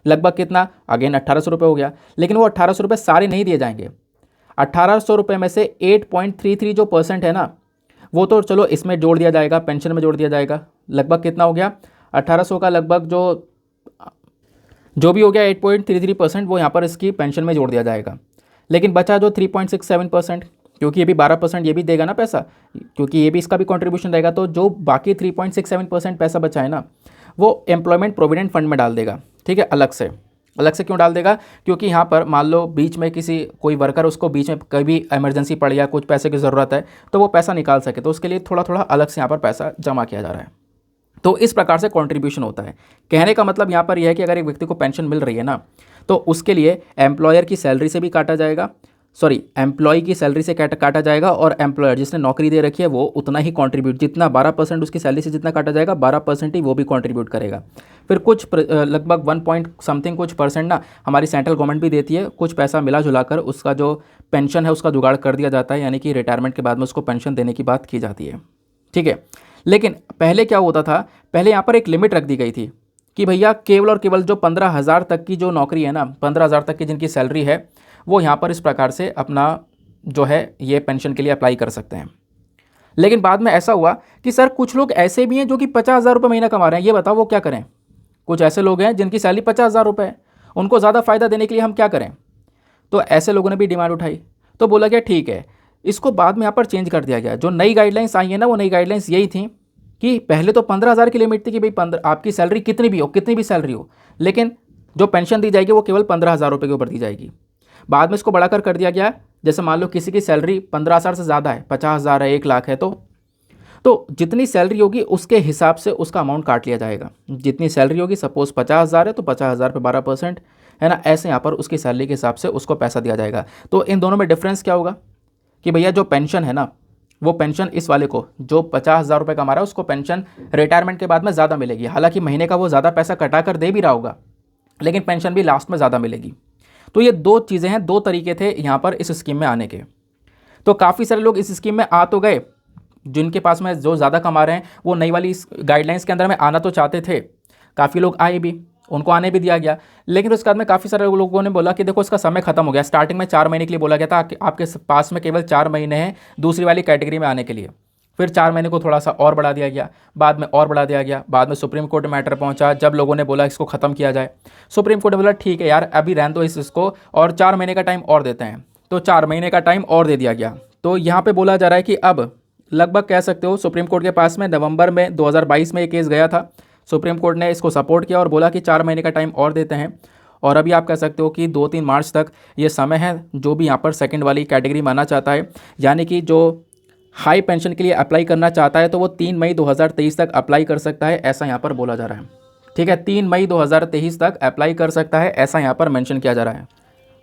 लगभग कितना, अगेन 1,800 रुपये हो गया। लेकिन वो 1,800 रुपये सारे नहीं दिए जाएंगे। 1,800 रुपये में से 8.33 जो % है ना, वो तो चलो इसमें जोड़ दिया जाएगा, पेंशन में जोड़ दिया जाएगा। लगभग कितना हो गया, 1,800 का लगभग जो भी हो गया 8.33% वो यहाँ पर इसकी पेंशन में जोड़ दिया जाएगा। लेकिन बचा जो 3.67%, क्योंकि ये भी 12% ये भी देगा ना पैसा, क्योंकि ये भी इसका भी कंट्रीब्यूशन रहेगा। तो जो बाकी 3.67% पैसा बचा है ना, वो एम्प्लॉयमेंट प्रोविडेंट फंड में डाल देगा, ठीक है। अलग से क्यों डाल देगा, क्योंकि यहाँ पर मान लो बीच में कोई वर्कर, उसको बीच में कभी इमरजेंसी पड़ या कुछ पैसे की ज़रूरत है, तो वो पैसा निकाल सके। तो उसके लिए थोड़ा थोड़ा अलग से यहाँ पर पैसा जमा किया जा रहा है। तो इस प्रकार से कंट्रीब्यूशन होता है। कहने का मतलब यहाँ पर यह है कि अगर एक व्यक्ति को पेंशन मिल रही है ना, तो उसके लिए एम्प्लॉयर की सैलरी से भी काटा जाएगा, एम्प्लॉय की सैलरी से काटा जाएगा, और एम्प्लॉयर जिसने नौकरी दे रखी है वो उतना ही कंट्रीब्यूट, जितना 12% उसकी सैलरी से जितना काटा जाएगा, 12% ही वो भी कंट्रीब्यूट करेगा। फिर कुछ लगभग 1 पॉइंट समथिंग कुछ % ना हमारी सेंट्रल गवर्नमेंट भी देती है। कुछ पैसा मिला जुलाकर उसका जो पेंशन है उसका जुगाड़ कर दिया जाता है, यानी कि रिटायरमेंट के बाद में उसको पेंशन देने की बात की जाती है, ठीक है। लेकिन पहले क्या होता था, पहले यहाँ पर एक लिमिट रख दी गई थी कि भैया केवल और केवल जो 15,000 तक की जो नौकरी है ना, 15,000 तक की जिनकी सैलरी है, वो यहाँ पर इस प्रकार से अपना जो है ये पेंशन के लिए अप्लाई कर सकते हैं। लेकिन बाद में ऐसा हुआ कि सर कुछ लोग ऐसे भी हैं जो कि 50,000 रुपये महीना कमा रहे हैं, ये बताओ वो क्या करें। कुछ ऐसे लोग हैं जिनकी सैलरी 50,000 रुपये है, उनको ज़्यादा फ़ायदा देने के लिए हम क्या करें। तो ऐसे लोगों ने भी डिमांड उठाई। तो बोला गया ठीक है, इसको बाद में यहाँ पर चेंज कर दिया गया। जो नई गाइडलाइंस आई है ना, वो नई गाइडलाइंस यही थी कि पहले तो 15,000 की लिमिट थी कि भाई 15 आपकी सैलरी कितनी भी हो, कितनी भी सैलरी हो, लेकिन जो पेंशन दी जाएगी वो केवल 15,000 रुपये के ऊपर दी जाएगी। बाद में इसको बढ़ाकर कर दिया गया, जैसे मान लो किसी की सैलरी 15,000 से ज़्यादा है, 50,000 है, 1 लाख है, तो जितनी सैलरी होगी उसके हिसाब से उसका अमाउंट काट लिया जाएगा। जितनी सैलरी होगी, सपोज 50,000 है तो 50,000 पे 12%, है ना, ऐसे यहाँ पर उसकी सैलरी के हिसाब से उसको पैसा दिया जाएगा। तो इन दोनों में डिफरेंस क्या होगा कि भैया जो पेंशन है ना, वो पेंशन इस वाले को जो 50,000 रुपये कमा रहा है उसको पेंशन रिटायरमेंट के बाद में ज़्यादा मिलेगी। हालांकि महीने का वो ज़्यादा पैसा कटा कर दे भी रहा होगा, लेकिन पेंशन भी लास्ट में ज़्यादा मिलेगी। तो ये दो चीज़ें हैं, दो तरीके थे यहाँ पर इस स्कीम में आने के। तो काफ़ी सारे लोग इस स्कीम में आ तो गए, जिनके पास में जो ज़्यादा कमा रहे हैं वो नई वाली गाइडलाइंस के अंदर में आना तो चाहते थे, काफ़ी लोग आए भी, उनको आने भी दिया गया। लेकिन उसके बाद में काफ़ी सारे लोगों ने बोला कि देखो इसका समय खत्म हो गया। स्टार्टिंग में 4 महीने के लिए बोला गया था कि आपके पास में केवल 4 महीने हैं दूसरी वाली कैटेगरी में आने के लिए। फिर 4 महीने को थोड़ा सा और बढ़ा दिया गया, बाद में और बढ़ा दिया गया, बाद में सुप्रीम कोर्ट में मैटर पहुंचा, जब लोगों ने बोला इसको ख़त्म किया जाए। सुप्रीम कोर्ट ने बोला ठीक है यार, अभी रहने दो इसको और 4 महीने का टाइम और देते हैं। तो 4 महीने का टाइम और दे दिया गया। तो यहाँ पर बोला जा रहा है कि अब लगभग कह सकते हो सुप्रीम कोर्ट के पास में नवंबर में 2022 में ये केस गया था। सुप्रीम कोर्ट ने इसको सपोर्ट किया और बोला कि 4 महीने का टाइम और देते हैं। और अभी आप कह सकते हो कि 2-3 मार्च तक ये समय है, जो भी यहाँ पर सेकंड वाली कैटेगरी में आना चाहता है, यानी कि जो हाई पेंशन के लिए अप्लाई करना चाहता है, तो वो 3 मई 2023 तक अप्लाई कर सकता है, ऐसा यहाँ पर बोला जा रहा है। ठीक है, 3 मई 2023 तक अप्लाई कर सकता है, ऐसा यहाँ पर मेंशन किया जा रहा है।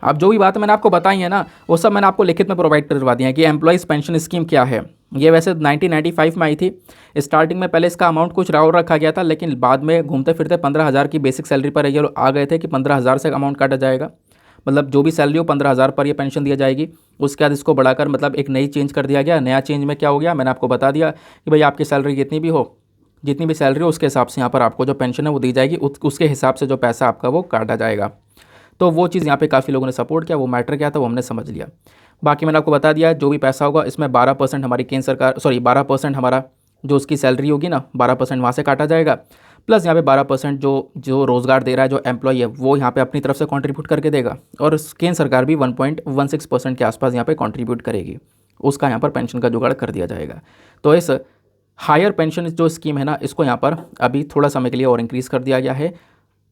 अब जो भी बातें मैंने आपको बताई है ना, वो सब मैंने आपको लिखित में प्रोवाइड करवा दिया है कि एम्प्लॉयज़ पेंशन स्कीम क्या है। ये वैसे 1995 में आई थी। स्टार्टिंग में पहले इसका अमाउंट कुछ और रखा गया था, लेकिन बाद में घूमते फिरते 15,000 की बेसिक सैलरी पर ये लोग आ गए थे कि 15,000 से अमाउंट काटा जाएगा। मतलब जो भी सैलरी हो 15,000 पर ये पेंशन दिया जाएगी। उसके बाद इसको बढ़ाकर मतलब एक नई चेंज कर दिया गया। नया चेंज में क्या हो गया, मैंने आपको बता दिया कि भाई आपकी सैलरी जितनी भी हो, जितनी भी सैलरी हो उसके हिसाब से यहाँ पर आपको जो पेंशन है वो दी जाएगी, उसके हिसाब से जो पैसा आपका वो काटा जाएगा। तो वो चीज़ यहाँ पे काफ़ी लोगों ने सपोर्ट किया, वो मैटर क्या था वो हमने समझ लिया। बाकी मैंने आपको बता दिया जो भी पैसा होगा इसमें 12% हमारी केंद्र सरकार 12% हमारा जो उसकी सैलरी होगी ना, 12% वहाँ से काटा जाएगा। प्लस यहाँ पे 12% जो रोज़गार दे रहा है जो एम्प्लॉई है वो यहाँ पे अपनी तरफ से कंट्रीब्यूट करके देगा, और केंद्र सरकार भी 1.16% के आसपास यहाँ पे कंट्रीब्यूट करेगी। उसका यहाँ पर पेंशन का जुगाड़ कर दिया जाएगा। तो इस हायर पेंशन जो स्कीम है ना, इसको यहाँ पर अभी थोड़ा समय के लिए और इंक्रीज़ कर दिया गया है,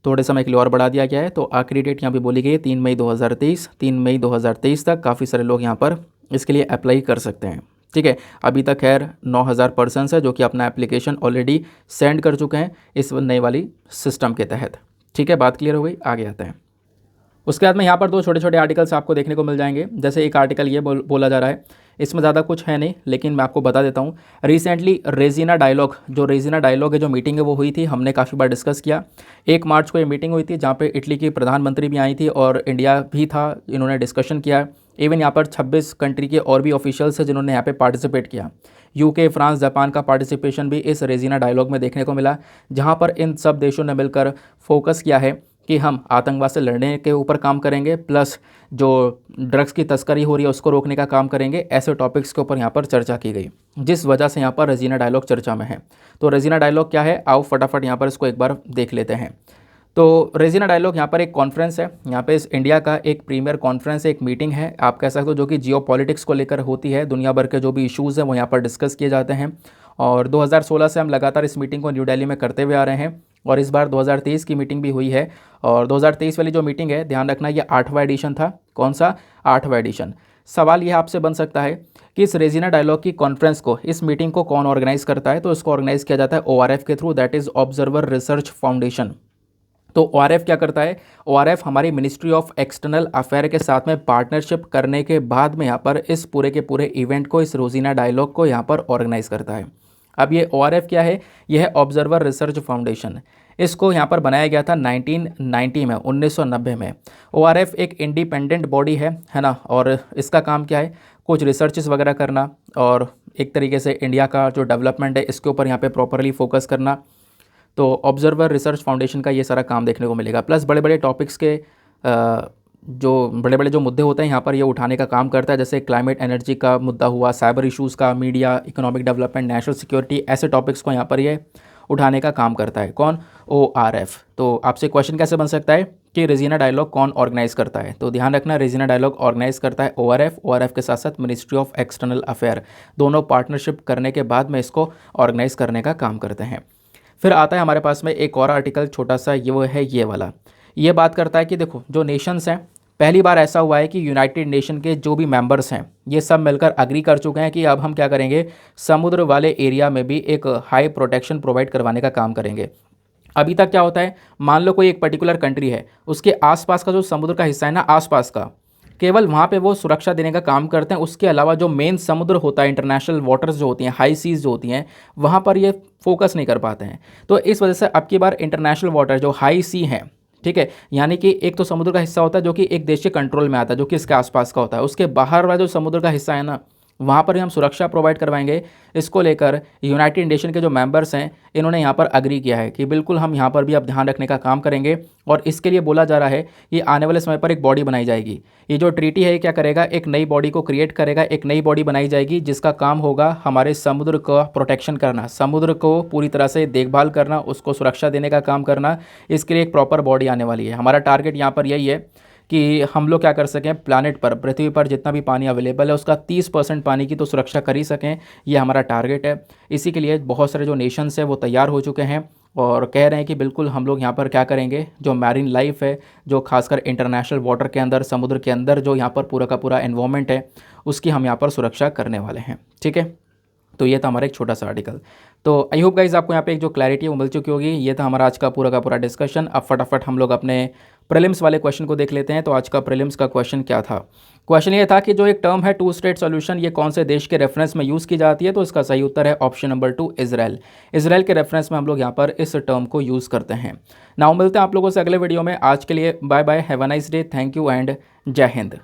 थोड़े समय के लिए और बढ़ा दिया गया है। तो आखिरी डेट यहाँ पे बोली गई है 3 मई 2023। 3 मई 2023 तक काफ़ी सारे लोग यहाँ पर इसके लिए अप्लाई कर सकते हैं। ठीक है, अभी तक खैर 9,000 पर्सन्स है जो कि अपना एप्लीकेशन ऑलरेडी सेंड कर चुके हैं इस नई वाली सिस्टम के तहत। ठीक है, बात क्लियर हो गई, आगे आते हैं। उसके बाद में यहाँ पर 2 छोटे छोटे आर्टिकल्स आपको देखने को मिल जाएंगे। जैसे एक आर्टिकल ये बोला जा रहा है, इसमें ज़्यादा कुछ है नहीं, लेकिन मैं आपको बता देता हूँ। रिसेंटली रेजिना डायलॉग है, जो मीटिंग है वो हुई थी, हमने काफ़ी बार डिस्कस किया। 1 मार्च को ये मीटिंग हुई थी जहाँ पे इटली की प्रधानमंत्री भी आई थी और इंडिया भी था, इन्होंने डिस्कशन किया। इवन यहाँ पर 26 कंट्री के और भी ऑफिशियल्स हैं जिन्होंने यहाँ पे पार्टिसिपेट किया। यूके, फ्रांस, जापान का पार्टिसिपेशन भी इस रेजिना डायलॉग में देखने को मिला, जहाँ पर इन सब देशों ने मिलकर फोकस किया है कि हम आतंकवाद से लड़ने के ऊपर काम करेंगे, प्लस जो ड्रग्स की तस्करी हो रही है उसको रोकने का काम करेंगे। ऐसे टॉपिक्स के ऊपर यहाँ पर चर्चा की गई, जिस वजह से यहाँ पर रेजिना डायलॉग चर्चा में है। तो रेजिना डायलॉग क्या है, आओ फटाफट यहाँ पर इसको एक बार देख लेते हैं। तो रेजिना डायलॉग यहाँ पर एक कॉन्फ्रेंस है, यहाँ पे इस इंडिया का एक प्रीमियर कॉन्फ्रेंस, एक मीटिंग है आप कह सकते हो, जो कि जियो पॉलिटिक्स को लेकर होती है। दुनिया भर के जो भी इशूज़ हैं वो यहाँ पर डिस्कस किए जाते हैं। और 2016 से हम लगातार इस मीटिंग को न्यू दिल्ली में करते हुए आ रहे हैं, और इस बार 2023 की मीटिंग भी हुई है। और 2023 वाली जो मीटिंग है, ध्यान रखना, ये 8वां एडिशन था। कौन सा? 8वां एडिशन। सवाल यह आपसे बन सकता है कि इस रेजिना डायलॉग की कॉन्फ्रेंस को, इस मीटिंग को कौन ऑर्गेनाइज करता है? तो इसको ऑर्गेनाइज किया जाता है ORF के through, that is observer research foundation. तो ORF क्या करता है? ORF हमारी मिनिस्ट्री ऑफ एक्सटर्नल अफेयर के साथ में पार्टनरशिप करने के बाद में यहाँ पर इस पूरे के पूरे इवेंट को, इस रेजिना डायलॉग को यहाँ पर ऑर्गेनाइज करता है। अब ये ORF क्या है? यह है ऑब्जर्वर रिसर्च फाउंडेशन। इसको यहाँ पर बनाया गया था 1990 में, 1990 में। ORF एक इंडिपेंडेंट बॉडी है ना, और इसका काम क्या है? कुछ रिसर्चेस वगैरह करना और एक तरीके से इंडिया का जो डेवलपमेंट है इसके ऊपर यहाँ पे प्रॉपरली फोकस करना। तो ऑब्जर्वर रिसर्च फाउंडेशन का ये सारा काम देखने को मिलेगा। प्लस बड़े बड़े टॉपिक्स के जो बड़े बड़े जो मुद्दे होते हैं यहाँ पर ये उठाने का काम करता है, जैसे क्लाइमेट एनर्जी का मुद्दा हुआ, साइबर इश्यूज़ का, media, economic development, national security, ऐसे टॉपिक्स को यहाँ पर ये उठाने का काम करता है। कौन? ORF। तो आपसे क्वेश्चन कैसे बन सकता है कि रेजिना डायलॉग कौन ऑर्गेनाइज करता है? तो ध्यान रखना, रेजिना डायलॉग ऑर्गेनाइज करता है ORF के साथ साथ मिनिस्ट्री ऑफ एक्सटर्नल अफेयर, दोनों पार्टनरशिप करने के बाद में इसको ऑर्गेनाइज करने का काम करते हैं। फिर आता है हमारे पास में एक और आर्टिकल छोटा सा, ये वो है ये वाला। ये बात करता है कि देखो जो नेशंस हैं, पहली बार ऐसा हुआ है कि यूनाइटेड नेशन के जो भी मेंबर्स हैं ये सब मिलकर अग्री कर चुके हैं कि अब हम क्या करेंगे, समुद्र वाले एरिया में भी एक हाई प्रोटेक्शन प्रोवाइड करवाने का काम करेंगे। अभी तक क्या होता है, मान लो कोई एक पर्टिकुलर कंट्री है, उसके आसपास का जो समुद्र का हिस्सा है ना, आसपास का, केवल वहाँ पे वो सुरक्षा देने का काम करते हैं। उसके अलावा जो मेन समुद्र होता है, इंटरनेशनल वाटर्स जो होती हैं, हाई सीज जो होती हैं, वहाँ पर ये फोकस नहीं कर पाते हैं। तो इस वजह से अब की बार इंटरनेशनल वाटर जो हाई सी हैं, ठीक है, यानी कि एक तो समुद्र का हिस्सा होता है जो कि एक देश के कंट्रोल में आता है, जो कि इसके आसपास का होता है, उसके बाहर वाला जो समुद्र का हिस्सा है ना, वहाँ पर ही हम सुरक्षा प्रोवाइड करवाएंगे। इसको लेकर यूनाइटेड नेशन के जो मेंबर्स हैं इन्होंने यहाँ पर अग्री किया है कि बिल्कुल हम यहाँ पर भी अब ध्यान रखने का काम करेंगे। और इसके लिए बोला जा रहा है कि आने वाले समय पर एक बॉडी बनाई जाएगी। ये जो ट्रीटी है क्या करेगा, एक नई बॉडी को क्रिएट करेगा, एक नई बॉडी बनाई जाएगी जिसका काम होगा हमारे समुद्र का प्रोटेक्शन करना, समुद्र को पूरी तरह से देखभाल करना, उसको सुरक्षा देने का काम करना। इसके लिए एक प्रॉपर बॉडी आने वाली है। हमारा टारगेट यहाँ पर यही है कि हम लोग क्या कर सकें, प्लैनेट पर, पृथ्वी पर जितना भी पानी अवेलेबल है उसका 30% पानी की तो सुरक्षा कर ही सकें। ये हमारा टारगेट है। इसी के लिए बहुत सारे जो नेशंस हैं वो तैयार हो चुके हैं और कह रहे हैं कि बिल्कुल हम लोग यहाँ पर क्या करेंगे, जो मैरीन लाइफ है, जो खासकर इंटरनेशनल वाटर के अंदर, समुद्र के अंदर जो यहाँ पर पूरा का पूरा एनवायरनमेंट है, उसकी हम यहाँ पर सुरक्षा करने वाले हैं। ठीक है, तो ये था हमारा एक छोटा सा आर्टिकल। तो आई होप गाइज आपको यहाँ पे एक जो क्लैरिटी है वो मिल चुकी होगी। ये था हमारा आज का पूरा डिस्कशन। अब फटाफट हम लोग अपने प्रीलिम्स वाले क्वेश्चन को देख लेते हैं। तो आज का प्रीलिम्स का क्वेश्चन क्या था? क्वेश्चन ये था कि जो एक टर्म है टू स्टेट सॉल्यूशन, ये कौन से देश के रेफरेंस में यूज़ की जाती है? तो इसका सही उत्तर है ऑप्शन नंबर 2, इजराइल। इजराइल के रेफरेंस में हम लोग यहाँ पर इस टर्म को यूज़ करते हैं। नाउ मिलते हैं आप लोगों से अगले वीडियो में। आज के लिए bye bye, have a nice day, thank you and जय हिंद।